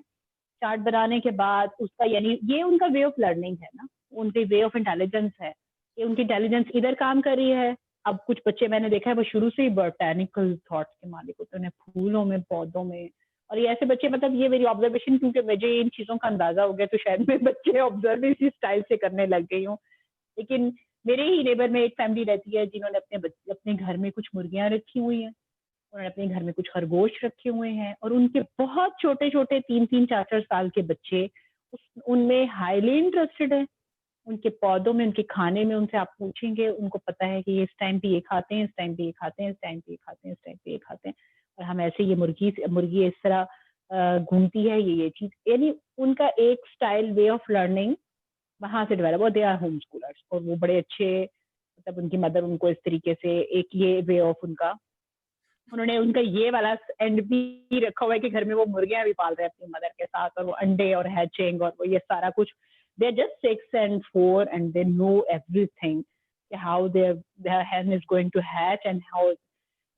चार्ट बनाने के बाद उसका, यानी ये उनका वे ऑफ लर्निंग है ना, उनके वे ऑफ इंटेलिजेंस है, कि उनकी इंटेलिजेंस इधर काम कर रही है। अब कुछ बच्चे मैंने देखा है वो शुरू से ही बॉटैनिकल थॉट्स के मालिक होते हैं, उन्हें फूलों में, पौधों में और ये ऐसे बच्चे, मतलब ये मेरी ऑब्जर्वेशन, क्योंकि मुझे इन चीजों का अंदाजा हो गया, तो शायद मैं बच्चे ऑब्जर्व इसी स्टाइल से करने लग गई हूँ। लेकिन मेरे ही नेबर में एक फैमिली रहती है जिन्होंने अपने घर में कुछ मुर्गियां रखी हुई हैं, उन्होंने अपने घर में कुछ खरगोश रखे हुए हैं, और उनके बहुत छोटे छोटे 3-3, 4-4 साल के बच्चे उनमें हाईली इंटरेस्टेड है, उनके पौधों में, उनके खाने में। उनसे आप पूछेंगे, उनको पता है कि ये इस टाइम पे ये खाते हैं, इस टाइम पे ये खाते हैं, इस टाइम पे ये खाते हैं, इस टाइम पे ये खाते हैं, और हम ऐसे, ये मुर्गी इस तरह घूमती है, ये चीज, यानी उनका एक स्टाइल, वे ऑफ लर्निंग वहां से डेवलप, और दे आर होम स्कूलर्स, और वो बड़े अच्छे, मतलब उनकी मदर उनको इस तरीके से, एक ये वे ऑफ उनका, उन्होंने उनका ये वाला एंड भी रखा हुआ है कि घर में वो मुर्गियां भी पाल रहे हैं अपनी मदर के साथ, और वो अंडे और हैचिंग और वो ये सारा कुछ, they are just 6 and 4 and they know everything, how their hen is going to hatch and how,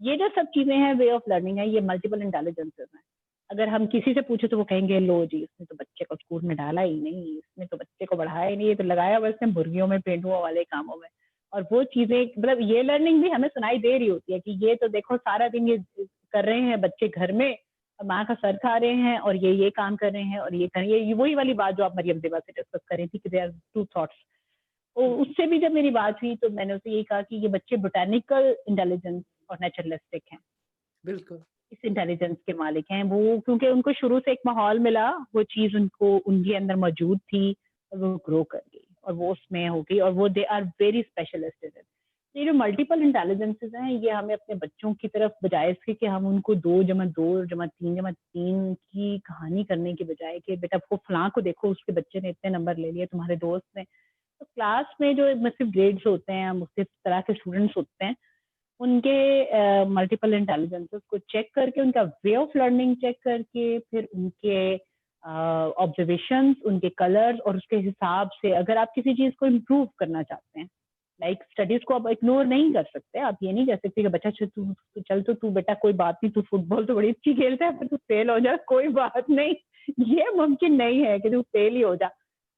ये जो सब चीजें हैं, वे ऑफ लर्निंग है, ये मल्टीपल इंटेलिजेंसेस हैं। अगर हम किसी से पूछे तो वो कहेंगे, लो जी, इसने तो बच्चे को स्कूल में डाला ही नहीं, इसने तो बच्चे को बढ़ाया ही नहीं, ये तो लगाया हुआ इसने मुर्गियों में, पेंडुओं वाले कामों में। और वो चीजें, मतलब ये लर्निंग भी हमें सुनाई दे रही होती है कि ये तो देखो सारा दिन ये कर रहे हैं बच्चे घर में, और माँ का सर खा रहे हैं, और ये काम कर रहे हैं, और ये कर, ये वही वाली बात जो आप मरियम ज़ेबा से डिस्कस कर रही थी कि दे आर टू थॉट्स। उससे भी जब मेरी बात हुई तो मैंने उसे यही कहा कि ये बच्चे बोटैनिकल इंटेलिजेंस और नेचुरलिस्टिक हैं, बिल्कुल। इस इंटेलिजेंस के मालिक हैं वो, क्योंकि उनको शुरू से एक माहौल मिला, वो चीज उनको, उनके अंदर मौजूद थी, और वो ग्रो कर गई, और वो उसमें हो गई, और वो they are very specialist in it. ये जो मल्टीपल इंटेलिजेंसेस हैं, ये हमें अपने बच्चों की तरफ, बजाय इसके कि हम उनको 2+2+3+3 की कहानी करने के बजाय कि बेटा वो फलां को देखो, उसके बच्चे ने इतने नंबर ले लिए, तुम्हारे दोस्त ने, तो क्लास में जो मुख्तलिफ ग्रेड्स होते हैं, मुख्तलिफ तरह के स्टूडेंट्स होते हैं, उनके मल्टीपल इंटेलिजेंसेस को चेक करके, उनका वे ऑफ लर्निंग चेक करके, फिर उनके ऑब्जर्वेशंस, उनके कलर्स, और उसके हिसाब से अगर आप किसी चीज को इम्प्रूव करना चाहते हैं, लाइक स्टडीज को आप इग्नोर नहीं कर सकते, आप ये नहीं कह सकते कि बच्चा चल तो तू बेटा कोई बात नहीं, तू फुटबॉल तो बड़ी अच्छी खेलता है, फिर तू फेल हो जा, कोई बात नहीं, ये मुमकिन नहीं है कि तू फेल ही हो जा।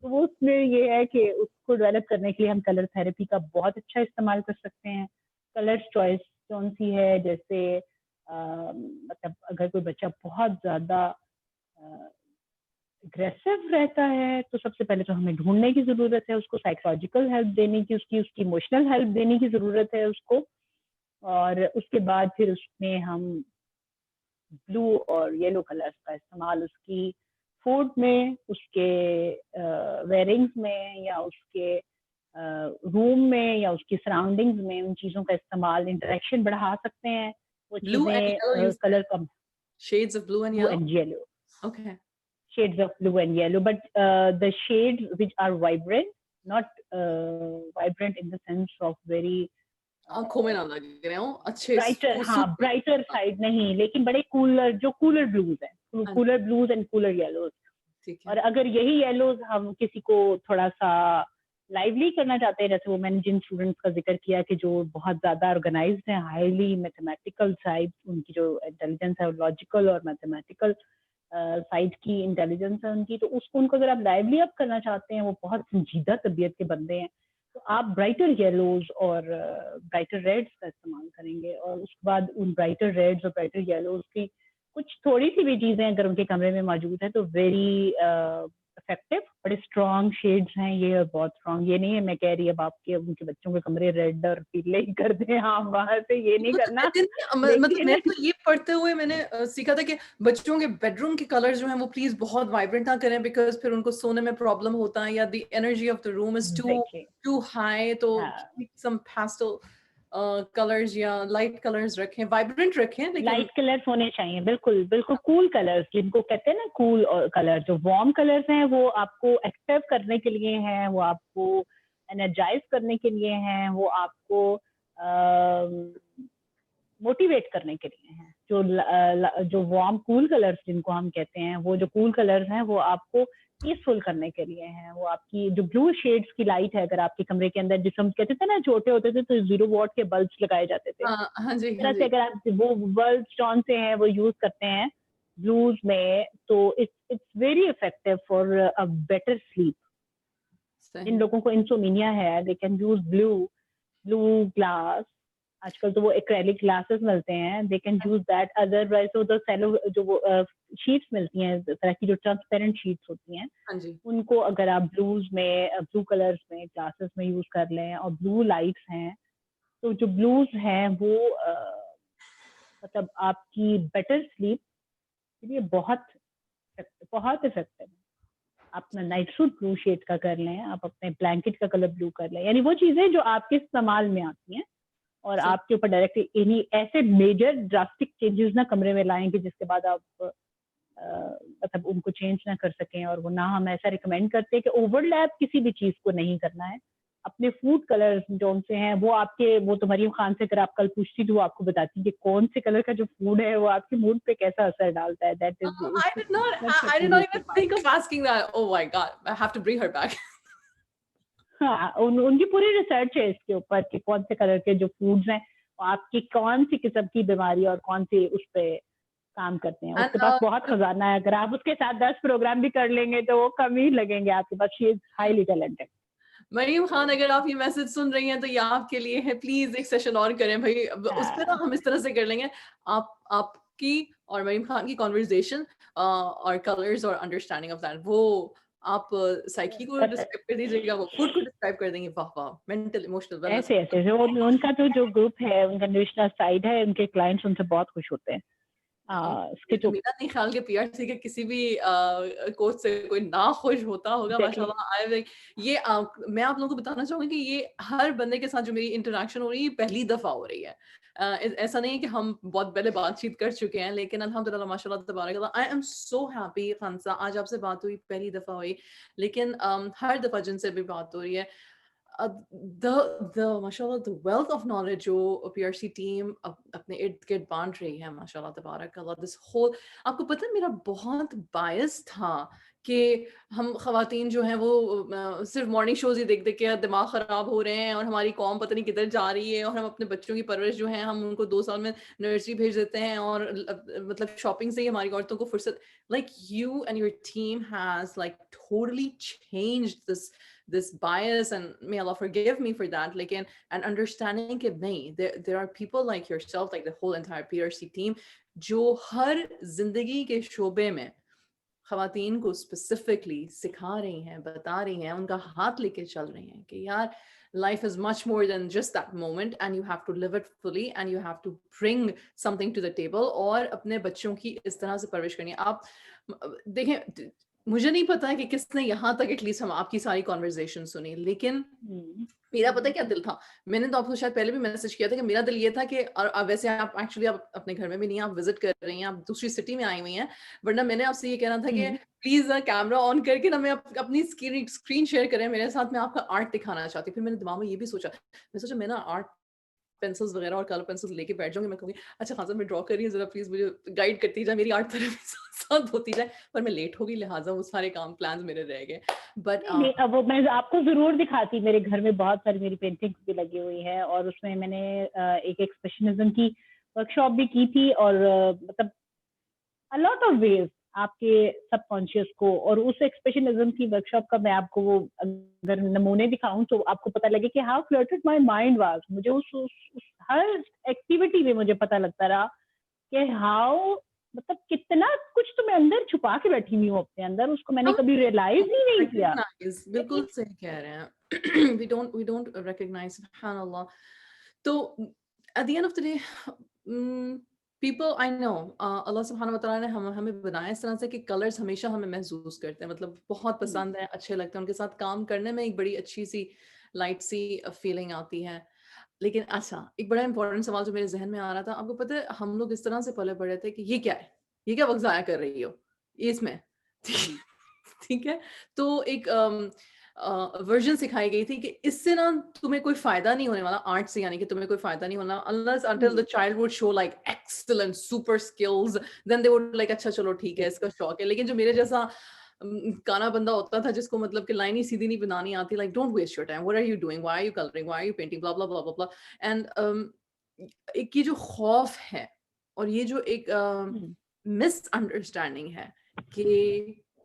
तो वो उसमें ये है कि उसको डेवलप करने के लिए हम कलर थेरेपी का बहुत अच्छा इस्तेमाल कर सकते हैं। कलर चॉइस कौन सी है, जैसे मतलब अगर कोई बच्चा बहुत ज्यादा अग्रेसिव रहता है, तो सबसे पहले तो हमें ढूंढने की जरूरत है, उसको साइकोलॉजिकल हेल्प देने की, उसकी इमोशनल हेल्प देने की जरूरत है उसको, और उसके बाद फिर उसमें हम ब्लू और येलो कलर्स का इस्तेमाल उसकी फूड में, उसके वेयरिंग्स में, या उसके रूम में, या उसकी सराउंडिंग्स में, उन चीजों का इस्तेमाल, इंटरेक्शन बढ़ा सकते हैं, वो Blue and yellow you चीजें said? कलर का, Shades of blue and blue yellow? and yellow, Okay. shades of blue and yellow, but the shades which are vibrant, not vibrant in the sense of very आँखों में ना लग रहे हों, अच्छे ब्राइटर, हाँ सूट। ब्राइटर साइड नहीं, लेकिन बड़े कूलर, जो कूलर ब्लूज है, हाँ कूलर जी, ब्लूज एंड कूलर येलोज। ठीक और है। अगर यही येलोज हम किसी को थोड़ा सा लाइवली करना चाहते हैं, जैसे वो मैंने जिन स्टूडेंट्स का जिक्र किया कि जो बहुत ज्यादा ऑर्गेनाइज्ड हैं, हाईली मैथमेटिकल साइड, उनकी जो इंटेलिजेंस है लॉजिकल और मैथमेटिकल साइड की इंटेलिजेंस है उनकी, तो उसको, उनको अगर आप लाइवली अप करना चाहते हैं, वो बहुत संजीदा तबीयत के बंदे हैं, तो आप ब्राइटर येलोज और ब्राइटर रेड्स का इस्तेमाल करेंगे, और उसके बाद उन ब्राइटर रेड्स और ब्राइटर येलोज की कुछ थोड़ी सी भी चीजें अगर उनके कमरे में मौजूद है, तो वेरी इफेक्टिव, बड़े स्ट्रॉन्ग शेड्स हैं ये, और बहुत स्ट्रॉन्ग, ये नहीं है मैं कह रही अब आपके उनके बच्चों के कमरे रेड और पीले ही कर दें, हाँ वहां से ये नहीं वो तो करना, कहते हैं ना, मतलब लेकिन मैं तो ये पढ़ते हुए मैंने सीखा था कि बच्चों के बेडरूम के कलर जो हैं वो प्लीज बहुत वाइब्रेंट ना करें, बिकॉज फिर उनको सोने में प्रॉब्लम होता है, या the energy of the room is too देखिए, टू हाई, तो हाँ सम पेस्टल कलर्स या लाइट कलर्स रखें, वाइब्रेंट रखें, लेकिन लाइट कलर्स होने चाहिए, बिल्कुल बिल्कुल कूल कलर्स, जिनको कहते हैं ना कूल कलर, जो वार्म कलर्स हैं वो आपको एक्टिव करने के लिए हैं, वो आपको एनर्जाइज करने के लिए हैं, वो आपको मोटिवेट करने के लिए हैं। जो वार्म कूल कलर्स जिनको हम कहते हैं, वो जो कूल कलर्स हैं वो आपको पीसफुल करने के लिए हैं, वो आपकी जो ब्लू शेड्स की लाइट है, अगर आपके कमरे के अंदर, जिसको हम कहते थे ना छोटे होते थे तो 0 वॉट के बल्ब्स लगाए जाते थे, हाँ हाँ जी, हाँ तरह से जी, अगर आप वो बल्ब कौन से हैं वो यूज करते हैं ब्लूज में, तो it's it's very effective for a better sleep. जिन सही, लोगों को इंसोमिनिया है, they can use blue glass आजकल तो वो एक्रेलिक ग्लासेस मिलते हैं, they can use that, otherwise तो सेलो जो वो शीट्स मिलती हैं तरह की जो ट्रांसपेरेंट शीट्स होती हैं, हाँ जी। उनको अगर आप ब्लूज में ब्लू कलर्स में ग्लासेस में यूज कर लें, और ब्लू लाइट्स हैं, तो जो ब्लूज हैं वो मतलब आपकी बेटर स्लीप के लिए बहुत इफेक्टिव है। आप अपना नाइट सूट ब्लू शेड का कर लें, आप अपने ब्लैंकेट का कलर ब्लू कर लें, यानी वो चीजें जो आपके इस्तेमाल में आती हैं और सही। आपके ऊपर डायरेक्टली इन्हीं ऐसे मेजर ड्रास्टिक चेंजेस ना कमरे में लाएंगे जिसके बाद आप मतलब उनको चेंज ना कर सकें। और वो ना हम ऐसा रिकमेंड करते हैं कि ओवरलैप किसी भी चीज को नहीं करना है। अपने फूड कलर जो से हैं वो आपके, वो तो मरियम खान से अगर आप कल पूछती तो वो आपको बताती कि कौन से कलर का जो फूड है वो आपके मूड पे कैसा असर डालता है। That is I did not even think of asking that. Oh my God, I have to bring her back. हाँ, उनकी पूरी रिसर्च है इसके ऊपर कि कौन से कलर के जो फूड्स हैं वो आपकी कौन सी किस्म की बीमारी और कौन सी उस पे काम करते हैं। And उसके पास बहुत खजाना है, अगर आप उसके साथ 10 प्रोग्राम भी कर लेंगे तो वो कम ही लगेंगे आपके पास। She is highly talented. Mariam Khan, अगर आप ये मैसेज सुन रही हैं तो ये आपके लिए है, प्लीज एक सेशन और करें भाई। उस पे ना हम इस तरह से कर लेंगे, आपकी और मरीम खान की कॉन्वर्जेशन और कलर्स और अंडरस्टैंडिंग ऑफ दैट, वो आप साइकी को डिस्क्राइब कर दीजिएगा, वो फूड को डिस्क्राइब कर देंगे। वाह वाह, मेंटल इमोशनल वेलनेस। ऐसे ऐसे जो उनका जो ग्रुप है, उनका न्यूट्रिशनल साइड है, उनके क्लाइंट्स उनसे बहुत खुश होते हैं। इसके जो मेरा नहीं ख्याल कि पीआरसी के किसी भी कोच से कोई ना खुश होता होगा। एग्जैक्टली माशाल्लाह। ये मैं आप लोगों को बताना चाहूंगी कि ये हर बंदे के साथ जो मेरी इंटरेक्शन हो रही है, ये पहली दफा हो रही है। ऐसा नहीं है कि हम बहुत पहले बातचीत कर चुके हैं, लेकिन अल्हम्दुलिल्लाह माशाल्लाह तबारक, आई एम सो हैप्पी। खानसा, आज आपसे बात हुई, पहली दफा हुई, लेकिन हर दफा जिनसे भी बात हो रही है, the माशाल्लाह the wealth of knowledge जो पीआरसी टीम अपने इर्द गिर्द बांट रही है, माशाल्लाह तबारक अल्लाह। दिस होल, आपको पता है मेरा बहुत बायस था कि हम खवातीन जो हैं वो सिर्फ मॉर्निंग शोज ही देख देख के दिमाग खराब हो रहे हैं, और हमारी कौम पता नहीं किधर जा रही है, और हम अपने बच्चों की परवरिश जो है हम उनको 2 साल में नर्सरी भेज देते हैं, और मतलब शॉपिंग से ही हमारी औरतों को फुर्सत। Like you and your team has like totally changed this bias, and may Allah forgive me for that, like, and understanding कि नहीं, there are people like yourself, like the whole entire PRC team, जो हर जिंदगी के शोबे में खवातीन को स्पेसिफिकली सिखा रही हैं, बता रही हैं, उनका हाथ लेके चल रही हैं कि यार life is much more than just that moment, and you have to live it fully, and you have to bring something to the table, और अपने बच्चों की इस तरह से परवरिश करनी है। आप देखें, मुझे नहीं पता है कि किसने यहाँ तक एटलीस्ट हम आपकी सारी कॉन्वर्जेशन सुनी, लेकिन मेरा पता है क्या दिल था। मैंने तो आपको शायद पहले भी मैसेज किया था कि मेरा दिल ये था कि, और वैसे आप एक्चुअली आप अपने घर में भी नहीं हैं, आप विजिट कर रही हैं, आप दूसरी सिटी में आई हुई हैं, वरना मैंने आपसे ये कहना था कि प्लीज कैमरा ऑन करके ना मैं अपनी स्क्रीन शेयर करें मेरे साथ, मैं आपका आर्ट दिखाना चाहती। फिर मैंने दिमाग में ये भी सोचा, मैं ना आर्ट पेंसिल्स वगैरह और कलर पेंसिल्स लेके बैठ जाऊंगी, मैं कहूंगी अच्छा खासा मैं ड्रॉ कर रही हूँ, जरा प्लीज मुझे गाइड करती जाए, मेरी आर्ट थेरेपी साथ होती जाए। पर मैं लेट हो गई, लिहाजा वो सारे काम प्लान्स मेरे रह गए। बट नहीं, अब वो मैं आपको जरूर दिखाती। मेरे घर में बहुत सारी मेरी पेंटिंग्स भी लगी हुई है, और उसमें मैंने एक एक्सप्रेशनिज्म की वर्कशॉप भी की थी, और मतलब अ लॉट ऑफ वेज आपके सबकॉन्शियस को, और उस एक्सप्रेशनिज्म की वर्कशॉप का मैं आपको वो अगर नमूने दिखाऊं तो आपको पता लगे कि how fluttered my mind was. मुझे उस हर एक्टिविटी में मुझे पता लगता रहा कि हाउ, मतलब कितना कुछ तो मैं अंदर छुपा के बैठी हुई हूँ अपने अंदर, उसको मैंने हम कभी रियलाइज ही नहीं किया। recognize, बिल्कुल सही कह रहे हैं। we don't recognize, सुभान अल्लाह। तो at the end of the day, people I know, अल्लाह सुब्हानहू व तआला ने हमें बनाया इस तरह से कि कलर्स हमेशा हमें महसूस करते हैं, मतलब बहुत पसंद है, अच्छे लगते हैं, उनके साथ काम करने में एक बड़ी अच्छी सी लाइट सी फीलिंग आती है। लेकिन अच्छा, एक बड़ा इंपॉर्टेंट सवाल जो मेरे जहन में आ रहा था, आपको पता है हम लोग इस तरह से पले बड़े थे कि ये क्या है, ये क्या वक्त जाया कर रही हो ये इसमें। ठीक है, तो एक वर्जन सिखाई गई थी कि इससे ना तुम्हें कोई फायदा नहीं होने वाला आर्ट से, यानी कि तुम्हें कोई फायदा नहीं होना unless until the child would show like excellent super skills, then they would like अच्छा चलो ठीक है इसका शौक है। लेकिन जो मेरे जैसा काना बंदा होता था जिसको मतलब कि लाइन ही सीधी नहीं बनानी आती, like don't waste your time, what are you doing, why are you coloring, why are you painting, blah blah blah blah blah, and एक ये जो खौफ है और ये जो एक मिसअंडरस्टैंडिंग है कि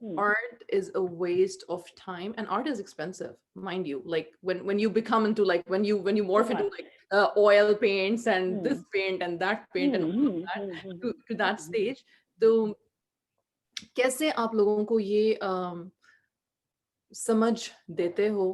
Hmm. art is a waste of time, and art is expensive, mind you. Like when you become into, like when you morph into बहुत. like oil paints and Hmm. this paint and that paint and Hmm. all of Hmm. that, Hmm. Hmm. to that Hmm. stage. तो कैसे आप लोगों को ये समझ देते हो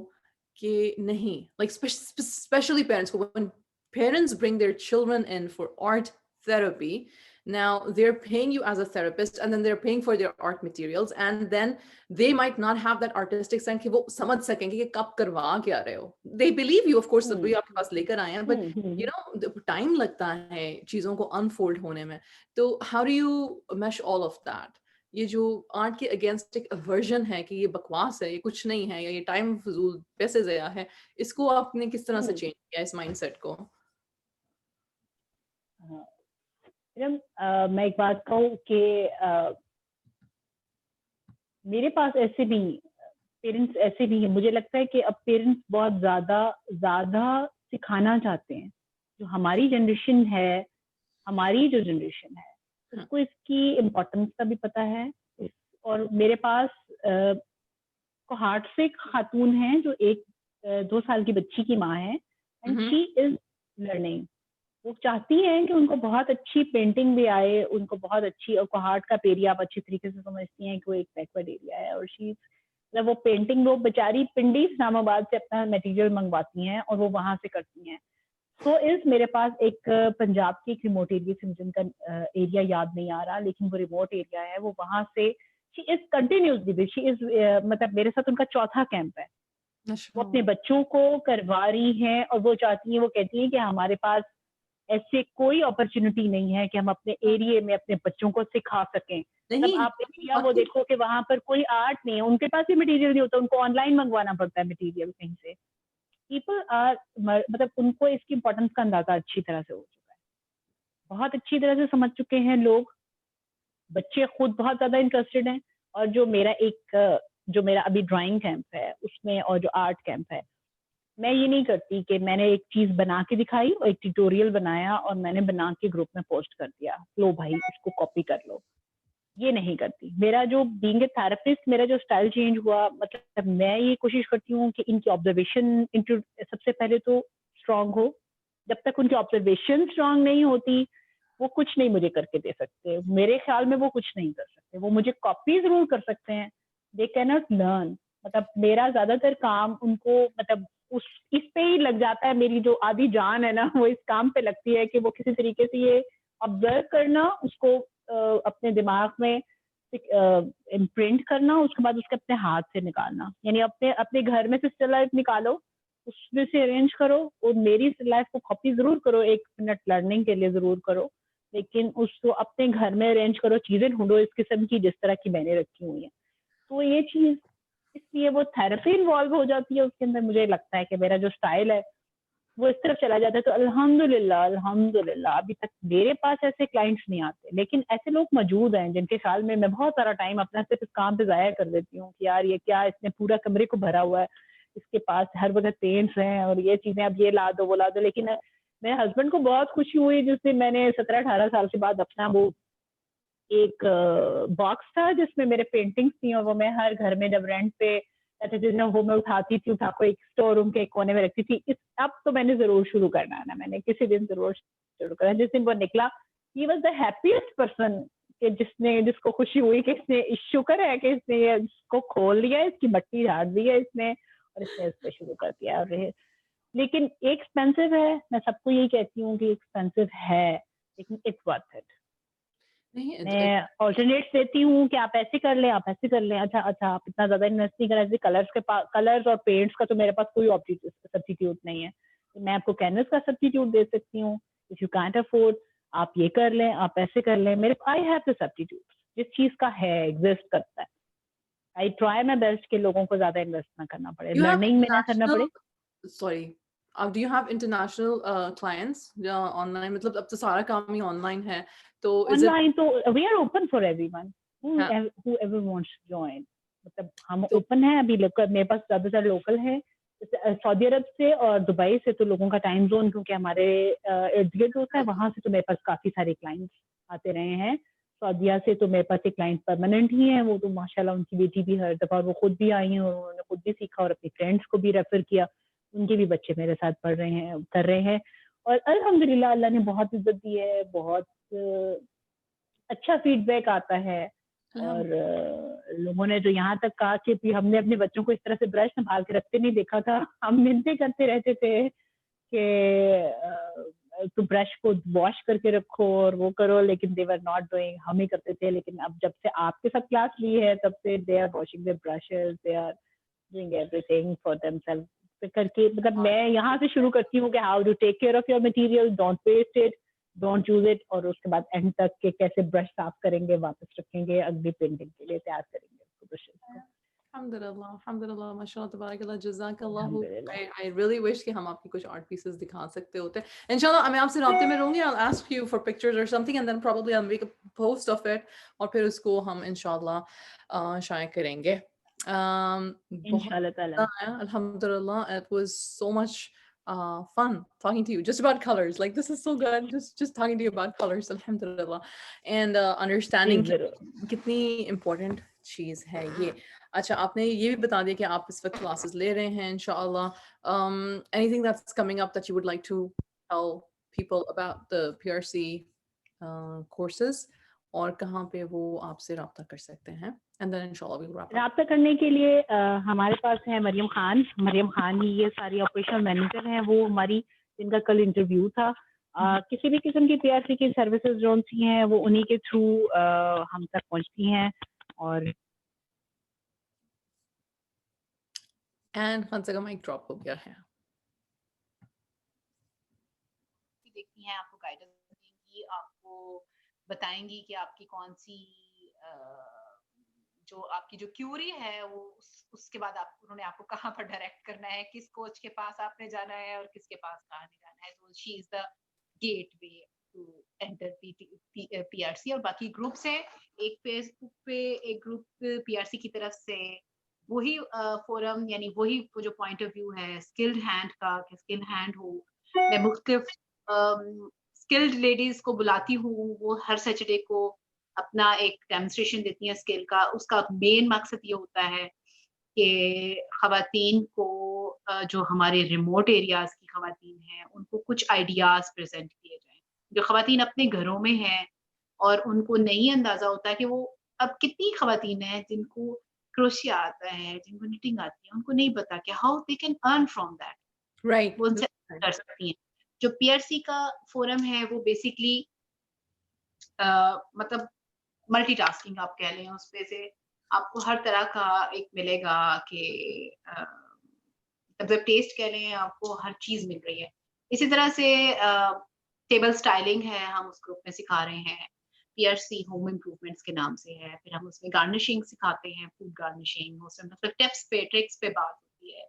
कि नहीं, like especially parents, when parents bring their children in for art therapy, now they're paying you as a therapist, and then they're paying for their art materials, and then they might not have that artistic sense कि वो समझ सकेंगे कि कब करवा क्या रहे हो. They believe you, of course, Hmm. अभी आपके पास लेकर आए हैं, but Hmm. Hmm. time लगता है चीजों को unfold होने में. तो how do you mesh all of that? ये जो आर्ट के अगेंस्ट एक अवर्जन है कि ये बकवास है, ये कुछ नहीं है, या ये टाइम फजूल पैसे ज़ाया है, इसको आपने किस तरह से Hmm. चेंज किया इस माइंडसेट को? हाँ, मैडम, मैं एक बात कहूँ कि मेरे पास ऐसे नहीं, पेरेंट्स ऐसे नहीं है. मुझे लगता है कि अब पेरेंट्स बहुत ज्यादा ज्यादा सिखाना चाहते हैं. जो हमारी जनरेशन है, हमारी जो जनरेशन है, हुँ, उसको इसकी इम्पोर्टेंस का भी पता है. और मेरे पास हार्ट से एक खातून है जो एक 2 साल की बच्ची की माँ है, and hmm, she is learning. वो चाहती हैं कि उनको बहुत अच्छी पेंटिंग भी आए, उनको बहुत अच्छी, और कोहार्ट का एरिया आप अच्छी तरीके से समझती हैं कि वो एक बैकवर्ड एरिया है, और शी मतलब वो पेंटिंग वो बेचारी पिंडी इस्लामाबाद से अपना मटेरियल मंगवाती हैं और वो वहां से करती हैं. सो इज मेरे पास एक पंजाब की एक रिमोट एरिया से, मुझे उनका एरिया याद नहीं आ रहा, लेकिन वो रिमोट एरिया है, वो वहां से she is continuously, she is मतलब मेरे साथ उनका चौथा कैंप है. वो अच्छा। अपने बच्चों को करवा रही हैं, और वो चाहती हैं, वो कहती हैं कि हमारे पास ऐसे कोई अपॉर्चुनिटी नहीं है कि हम अपने एरिया में अपने बच्चों को सिखा सकें. मतलब नहीं, आप एरिया वो वाक़ई देखो कि वहां पर कोई आर्ट नहीं है, उनके पास भी मटेरियल नहीं होता, उनको ऑनलाइन मंगवाना पड़ता है मटेरियल कहीं से. पीपल आर मतलब उनको इसकी इम्पोर्टेंस का अंदाजा अच्छी तरह से हो चुका है, बहुत अच्छी तरह से समझ चुके हैं लोग. बच्चे खुद बहुत ज्यादा इंटरेस्टेड हैं. और जो मेरा अभी ड्राइंग कैंप है उसमें, और जो आर्ट कैंप है, मैं ये नहीं करती कि मैंने एक चीज बना के दिखाई और एक ट्यूटोरियल बनाया और मैंने बना के ग्रुप में पोस्ट कर दिया, लो भाई इसको कॉपी कर लो. ये नहीं करती. मेरा जो बीइंग ए थेरेपिस्ट, मेरा जो स्टाइल चेंज हुआ, मतलब मैं ये कोशिश करती हूँ कि इनकी ऑब्जर्वेशन सबसे पहले तो स्ट्रांग हो. जब तक उनकी ऑब्जर्वेशन स्ट्रांग नहीं होती, वो कुछ नहीं मुझे करके दे सकते. मेरे ख्याल में वो कुछ नहीं कर सकते. वो मुझे कॉपी जरूर कर सकते हैं, दे कैन नॉट लर्न. मतलब मेरा ज्यादातर काम उनको, मतलब उस इस पे ही लग जाता है. मेरी जो आधी जान है ना, वो इस काम पे लगती है कि वो किसी तरीके से ये ऑब्जर्व करना, उसको अपने दिमाग में इम्प्रिंट करना, उसके बाद उसके अपने हाथ से निकालना. यानी अपने अपने घर में से स्टिल लाइफ निकालो, उसमें से अरेंज करो, और मेरी लाइफ को कॉपी जरूर करो, 1 मिनट लर्निंग के लिए जरूर करो, लेकिन उसको अपने घर में अरेंज करो, चीजें ढूंढो इस किस्म की जिस तरह की मैंने रखी हुई है. तो ये चीज, इसलिए वो थेरेपी इन्वॉल्व हो जाती है उसके अंदर. मुझे लगता है कि मेरा जो स्टाइल है वो इस तरफ चला जाता है. तो अल्हम्दुलिल्लाह अल्हम्दुलिल्लाह अभी तक मेरे पास ऐसे क्लाइंट्स नहीं आते, लेकिन ऐसे लोग मौजूद हैं जिनके ख्याल में मैं बहुत सारा टाइम अपना सिर्फ इस काम पे जाया कर देती हूँ कि यार ये क्या, इसने पूरा कमरे को भरा हुआ है, इसके पास हर वक्त पेंट्स हैं और ये चीजें, अब ये ला दो वो ला दो. लेकिन मेरे हस्बैंड को बहुत खुशी हुई जिससे मैंने 17-18 साल के बाद अपना वो एक बॉक्स था जिसमें मेरे पेंटिंग्स थी, और वो मैं हर घर में जब रेंट पे रहते थे ना, वो मैं उठाती थी, उठा को एक स्टोर रूम के एक कोने में रखती थी. अब तो मैंने जरूर शुरू करना है ना, मैंने किसी दिन जरूर शुरू करना. जिस दिन वो निकला, he was the happiest person, कि जिसको खुशी हुई कि इसने, शुक्र है कि इसने ये इसको खोल लिया, इसकी मट्टी झाड़ दी है इसने, और इसने इस पे शुरू कर दिया. और लेकिन एक्सपेंसिव है, मैं सबको यही कहती हूँ कि एक्सपेंसिव है, लेकिन इट्स वर्थ इट. नहीं, मैं ऑल्टरनेट्स देती हूँ कि आप ऐसे कर लें, आप ऐसे कर लें. अच्छा अच्छा, आप इतना ज्यादा इन्वेस्ट नहीं करें. कलर्स और पेंट्स का तो मेरे पास कोई सब्स्टिट्यूट नहीं है. तो मैं आपको कैनवस का सब्स्टिट्यूट दे सकती हूँ. इफ यू कांट अफोर्ड, आप ये कर लें, आप ऐसे कर लें. मेरे आई हैव द सब्स्टिट्यूट, जिस चीज का है, एग्जिस्ट करता है. आई ट्राई माई बेस्ट कि लोगों को ज्यादा इन्वेस्ट ना करना पड़े, you have लर्निंग में ना करना international, पड़े. sorry, do you have international clients या online? मतलब अब तो सारा काम ही ऑनलाइन है, तो is it ऑनलाइन तो we are open for everyone हाँ, whoever wants to join. मतलब हम तो ओपन है अभी. लोकल मेरे पास ज्यादातर लोकल है. सऊदी अरब से और दुबई से तो लोगों का टाइम जोन क्योंकि हमारे इर्द गिर्द होता है, वहां से तो मेरे पास काफी सारे क्लाइंट्स आते रहे हैं. सऊदीया से तो मेरे पास एक क्लाइंट परमानेंट ही है, वो तो माशाल्लाह उनकी बेटी भी हर दफ़ा वो खुद भी आई हैं और उन्होंने खुद भी सीखा और अपनी फ्रेंड्स को भी रेफ़र किया। उनके भी बच्चे मेरे साथ पढ़ रहे हैं कर रहे हैं और अल्हम्दुलिल्लाह अल्लाह ने बहुत इज़्ज़त दी है, बहुत अच्छा फीडबैक आता है अल्हम्द और लोगों ने तो यहाँ तक कहा कि भी हमने अपने बच्चों को इस तरह से ब्रश सँभाल के रखते नहीं देखा था। हम मिन्नतें करते रहते थे कि तुम ब्रश को वॉश करके रखो और वो करो, लेकिन दे वर नॉट डूइंग, हम ही करते थे। लेकिन अब जब से आपके साथ क्लास ली है तब से they are washing their brushes, they are doing everything for themselves करके, मतलब मैं यहाँ से शुरू करती हूँ कि how to take care of your material, don't waste it, don't use it, और उसके बाद एंड तक के कैसे ब्रश साफ करेंगे, वापस रखेंगे, अगली पेंटिंग के लिए तैयार करेंगे उसको ब्रशेस को। अल्हम्दुलिल्लाह, माशाअल्लाह, तबारकल्लाह, जज़ाकल्लाहु। अल्हम्दुलिल्लाह। I really wish कि हम आपकी कुछ आर्ट पीसेस दिखा सकते होते। इंशाल्लाह मैं आपसे राब्ते में रहूँगी, I'll ask you for pictures or something and then probably I'll make a post of it और फिर उसको हम इंशाल्लाह शाया करेंगे। बहुत इंशाल्लाह ताला। मज़ा आया, अल्हम्दुलिल्लाह, it was so much fun talking to you just about colors. Like this is so good, just talking to you about colors, alhamdulillah, and ji, understanding ज़रूर। कितनी important चीज़ है ये। अच्छा, आपने ये भी बता दिया कि आप इस वक़्त क्लासेस ले रहे हैं इंशाअल्लाह। Anything that's coming up that you would like to tell people about the PRC courses और कहाँ पे वो आपसे राब्ता कर सकते हैं? And then इंशाअल्लाह we'll wrap up. राब्ता करने के लिए हमारे पास है मरियम खान ही ये सारी ऑपरेशनल मैनेजर हैं, वो हमारी जिनका कल इंटरव्यू था। किसी भी किस्म की पीआरसी की सर्विसेज जो सी हैं वो उन्हीं के थ्रू हम तक पहुंचती हैं और And खान का माइक ड्रॉप हो गया है। देखती हैं, आपको गाइडेंस देंगी, आपको बताएंगी कि आपकी कौन सी जो आपकी जो क्यूरी है वो उसके बाद आप उन्होंने आपको कहाँ पर डायरेक्ट करना है, किस कोच के पास आपने जाना है और किसके पास कहाँ नहीं जाना है। तो she is the gateway to enter PRC. और बाकी ग्रुप्स हैं, एक फेसबुक पे एक ग्रुप पीआरसी की तरफ से, वही फोरम यानी वही जो पॉइंट ऑफ व्यू है स्किल्ड हैंड का कि स्किल्ड हैंड हो। मैं मुख्तलिफ स्किल्ड लेडीज को बुलाती हूँ, वो हर सैटरडे को अपना एक डेमोन्स्ट्रेशन देती हैं स्किल का। उसका मेन मकसद ये होता है कि खवातीन को जो हमारे रिमोट एरियाज की खवातीन हैं उनको कुछ आइडियाज प्रेजेंट किए जाएं। जो खवातीन अपने घरों में हैं और उनको नहीं अंदाजा होता कि वो अब कितनी खवातीन हैं जिनको क्रोशिया आता है, जिनको निटिंग आती है, उनको नहीं पता कि how they can earn from that, right, वो उनसे कर सकती हैं। जो पीआरसी का फोरम है वो बेसिकली मतलब मल्टीटास्किंग आप कह लें, उस पे से आपको हर तरह का एक मिलेगा कि मतलब टेस्ट कह लें, आपको हर चीज मिल रही है। इसी तरह से टेबल स्टाइलिंग है, हम उस ग्रुप में सिखा रहे हैं, पीआरसी होम इम्प्रूवमेंट्स के नाम से है। फिर हम उसमें गार्निशिंग सिखाते हैं, फूड गार्निशिंग, उसमें मतलब टिप्स पे ट्रिक्स पे बात होती है,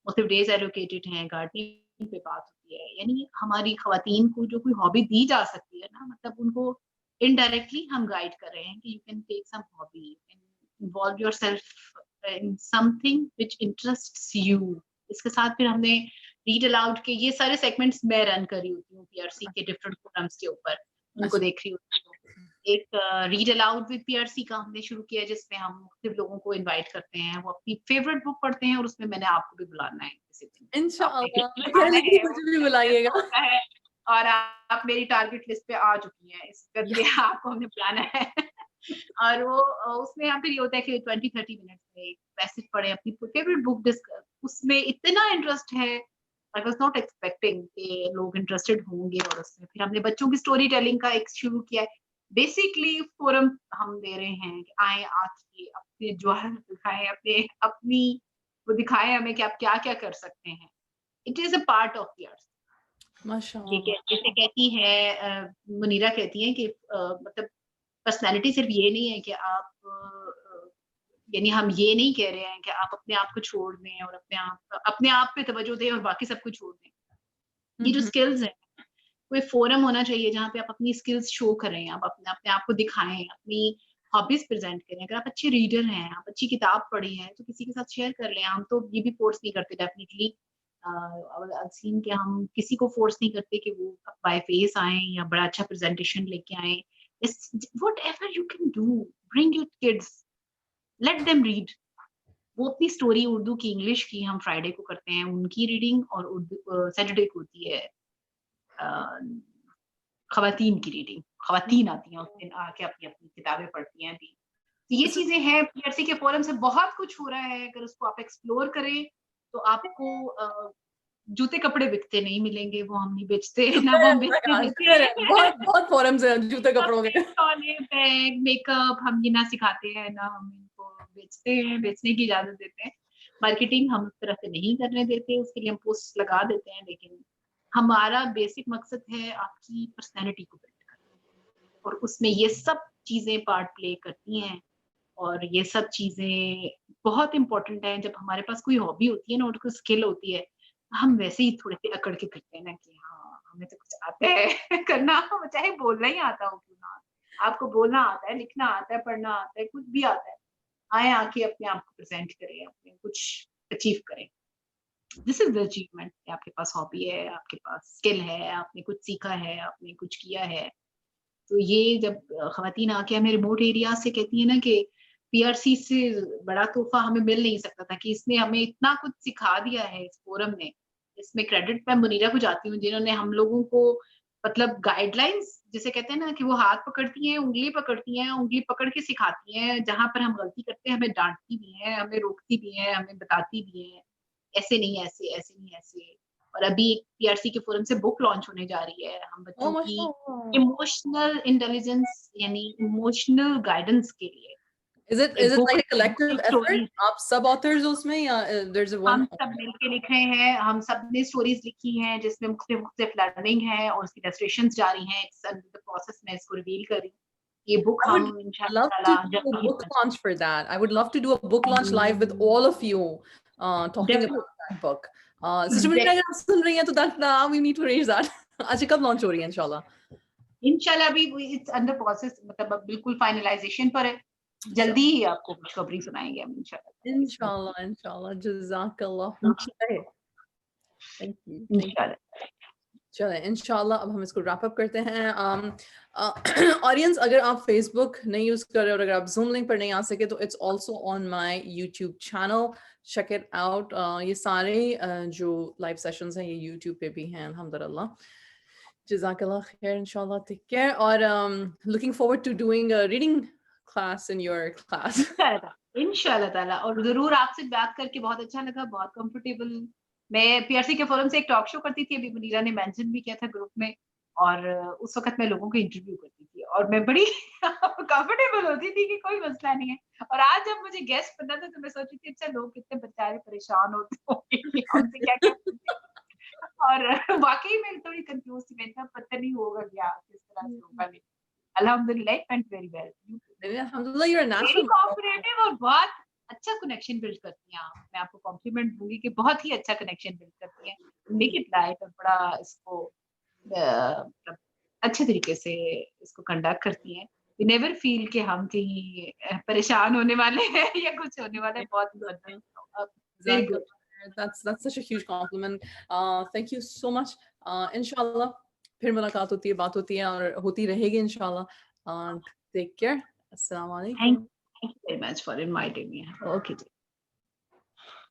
मतलब डेज एलोकेटेड हैं, गार्डनिंग पे बात होती है। यानी हमारी खवातीन को जो कोई हॉबी दी जा सकती है ना, मतलब उनको इनडायरेक्टली हम गाइड कर रहे हैं कि you can take some hobby, you can involve yourself in something which interests you. इसके साथ फिर हमने रीड अलाउड के ये सारे सेगमेंट्स मैं रन कर रही होती हूँ पीआरसी के डिफरेंट फोरम्स के ऊपर, उनको देख रही होती हूँ। एक रीड अलाउड विद पीआरसी का हमने शुरू किया जिसमें हम मुख्तलिफ लोगों को इनवाइट करते हैं, वो अपनी फेवरेट बुक पढ़ते हैं और उसमें मैंने आपको भी बुलाना है किसी दिन। इंशाअल्लाह, मैं कह रही थी मुझे भी बुलाइएगा। होता है और आप मेरी टारगेट लिस्ट पे आ चुकी हैं, इस करके आपको हमने बुलाना है। और वो उसमें हम फिर ये होता है कि 20-30 मिनट में एक पैसेज पढ़े, अपनी फेवरेट बुक डिस्कस। उसमें इतना इंटरेस्ट है, आई वाज नॉट एक्सपेक्टिंग कि लोग इंटरेस्टेड होंगे। और उसमें फिर हमने बच्चों की स्टोरी टेलिंग का एक शुरू किया है। बेसिकली फोरम हम दे रहे हैं कि आए आके अपने जौहर दिखाएं, अपने अपनी वो दिखाएं हमें कि आप क्या-क्या कर सकते हैं। It is a part of PRC. ठीक है, माशाअल्लाह। जैसे कहती है मुनीरा कहती हैं कि मतलब पर्सनैलिटी सिर्फ ये नहीं है कि आप यानी हम ये नहीं कह रहे हैं कि आप अपने आप को छोड़ दें और अपने आप पे तवज्जो दें और बाकी सब कुछ छोड़ दें। ये जो स्किल्स हैं, कोई फोरम होना चाहिए जहाँ पे आप अपनी स्किल्स शो करें, आप अपने अपने आप को दिखाएं, अपनी हॉबीज प्रेजेंट करें। अगर आप अच्छे रीडर हैं, आप अच्छी किताब पढ़ी है, तो किसी के साथ शेयर कर लें। हम तो ये भी फोर्स नहीं करते डेफिनेटली, सीन के हम किसी को फोर्स नहीं करते कि वो बाय फेस आए या बड़ा अच्छा प्रेजेंटेशन लेके आए whatever you can do, bring your kids, let them read. वो अपनी स्टोरी उर्दू की, इंग्लिश की हम फ्राइडे को करते हैं उनकी रीडिंग, और उर्दू सैटरडे को होती है खवातीन की रीडिंग। खवातीन आती हैं उस दिन आके अपनी अपनी किताबें पढ़ती हैं भी। तो ये चीजें हैं, पीआरसी के फोरम से बहुत कुछ हो रहा है। अगर उसको आप एक्सप्लोर करें तो आपको जूते कपड़े बिकते नहीं मिलेंगे, वो हम नहीं बेचते ना, वो हम बेचते बहुत बहुत फोरम्स हैं जूते कपड़ों के। बैग, मेकअप हम ये ना सिखाते हैं ना हम इनको बेचते हैं, बेचने की इजाजत देते हैं। मार्केटिंग हम उस तरह से नहीं करने देते, उसके लिए हम पोस्ट लगा देते हैं, लेकिन हमारा बेसिक मकसद है आपकी पर्सनैलिटी को बिल्ड करना, और उसमें ये सब चीजें पार्ट प्ले करती हैं। और ये सब चीजें बहुत इंपॉर्टेंट है। जब हमारे पास कोई हॉबी होती है ना और कोई स्किल होती है, हम वैसे ही थोड़े से अकड़ के फिरते हैं ना कि हाँ हमें तो कुछ आता है करना, चाहे बोलना ही आता हो क्यों ना। आपको बोलना आता है, लिखना आता है, पढ़ना आता है, कुछ भी आता है, आए आके अपने आप को प्रेजेंट करें, अपने कुछ अचीव करें। This is the achievement. आपके पास हॉबी है, आपके पास स्किल है, आपने कुछ सीखा है, आपने कुछ किया है। तो ये जब खवातीन आके हमें रिमोट एरिया से कहती है ना कि पीआरसी से बड़ा तोहफा हमें मिल नहीं सकता था, कि इसने हमें इतना कुछ सिखा दिया है इस फोरम ने। इसमें क्रेडिट मैं मुनीरा को जाती हूँ, जिन्होंने हम लोगों को मतलब गाइडलाइंस जिसे कहते हैं ना कि वो हाथ पकड़ती हैं, उंगली पकड़ के सिखाती हैं। जहां पर हम गलती करते हैं हमें डांटती भी हैं, हमें रोकती भी हैं, हमें बताती भी हैं ऐसे नहीं ऐसे, ऐसे नहीं ऐसे। और अभी एक पीआरसी के फोरम से बुक लॉन्च होने जा रही है हम ओह बच्चों की माशाल्लाह। इमोशनल इंटेलिजेंस यानी इमोशनल गाइडेंस के लिए। Is it ये like book a collective effort? Stories आप सब ऑथर्स हो उसमें या there's a हम one? सब मिलके लिख रहे हैं, हम सब ने स्टोरीज लिखी हैं जिसमें मुख्तलिफ लर्निंग है और उसकी इलस्ट्रेशंस जारी हैं। इट्स अंडर द प्रोसेस, मैं इसको रिवील कर रही हूँ। ये बुक I would हम love to इंशाल्लाह do a जल्दी ही book launch for that. I would love to do a book launch live with all of you talking about that book. Sister Munira, अगर आप सुन रही हैं तो that we need to arrange that. अच्छा कब launch हो रही है इंशाल्लाह? इंशाल्लाह अभी इट्स अंडर प्रोसेस, मतलब अब बिल्कुल फाइनलाइजेशन पर है। जल्दी ही आपको खुशखबरी सुनाएंगे हम इंशाल्लाह। इंशाल्लाह जज़ाकल्लाह खैर। Thank you. इंशाल्लाह। चलें इंशाल्लाह अब हम इसको रैप अप करते हैं। ऑडियंस अगर आप फेसबुक नहीं यूज़ कर रहे हो और अगर आप जूम लिंक पर नहीं आ सके तो it's also on my YouTube channel, check it out. ये सारे जो लाइव सेशंस हैं ये यूट्यूब पे भी हैं अल्हम्दुलिल्लाह। जज़ाकल्लाह खैर, इंशाल्लाह टेक केयर और looking forward to doing a reading class in your class. इंशाल्लाह ताला, और जरूर आपसे बात करके बहुत अच्छा लगा, बहुत कंफर्टेबल। मैं पीआरसी के फोरम से एक टॉक शो करती थी, अभी मुनीरा ने मेंशन भी किया था ग्रुप में, और उस वक्त मैं लोगों को इंटरव्यू करती थी और मैं बड़ी कंफर्टेबल होती थी कि कोई मसला नहीं है। और आज जब मुझे गेस्ट बनना था तो मैं सोची थी अच्छा लोग कितने बेचारे परेशान होते होंगे कि हमसे क्या क्या पूछे। और वाकई में थोड़ी कंफ्यूज थी, मैं पता नहीं होगा क्या किस तरह से होगा, लेकिन अल्हम्दुलिल्लाह इट वेंट वेरी वेल। अल्हम्दुलिल्लाह you are very national. Cooperative और बहुत अच्छा कनेक्शन बिल्ड करती हैं आप। मैं आपको कॉम्प्लीमेंट दूंगी कि बहुत ही अच्छा कनेक्शन बिल्ड करती हैं। मेक इट लाइट और बड़ा इसको मतलब अच्छे तरीके से इसको कंडक्ट करती हैं। वी नेवर फील कि हम कहीं परेशान होने वाले हैं या कुछ होने वाला है। बहुत very good. That's such a huge compliment. Thank you so much. इंशाल्लाह फिर मुलाकात होती है, बात होती है और होती रहेगी इंशाल्लाह। Take care. Assalamu thank alaikum. You very much for inviting me. Okay ji.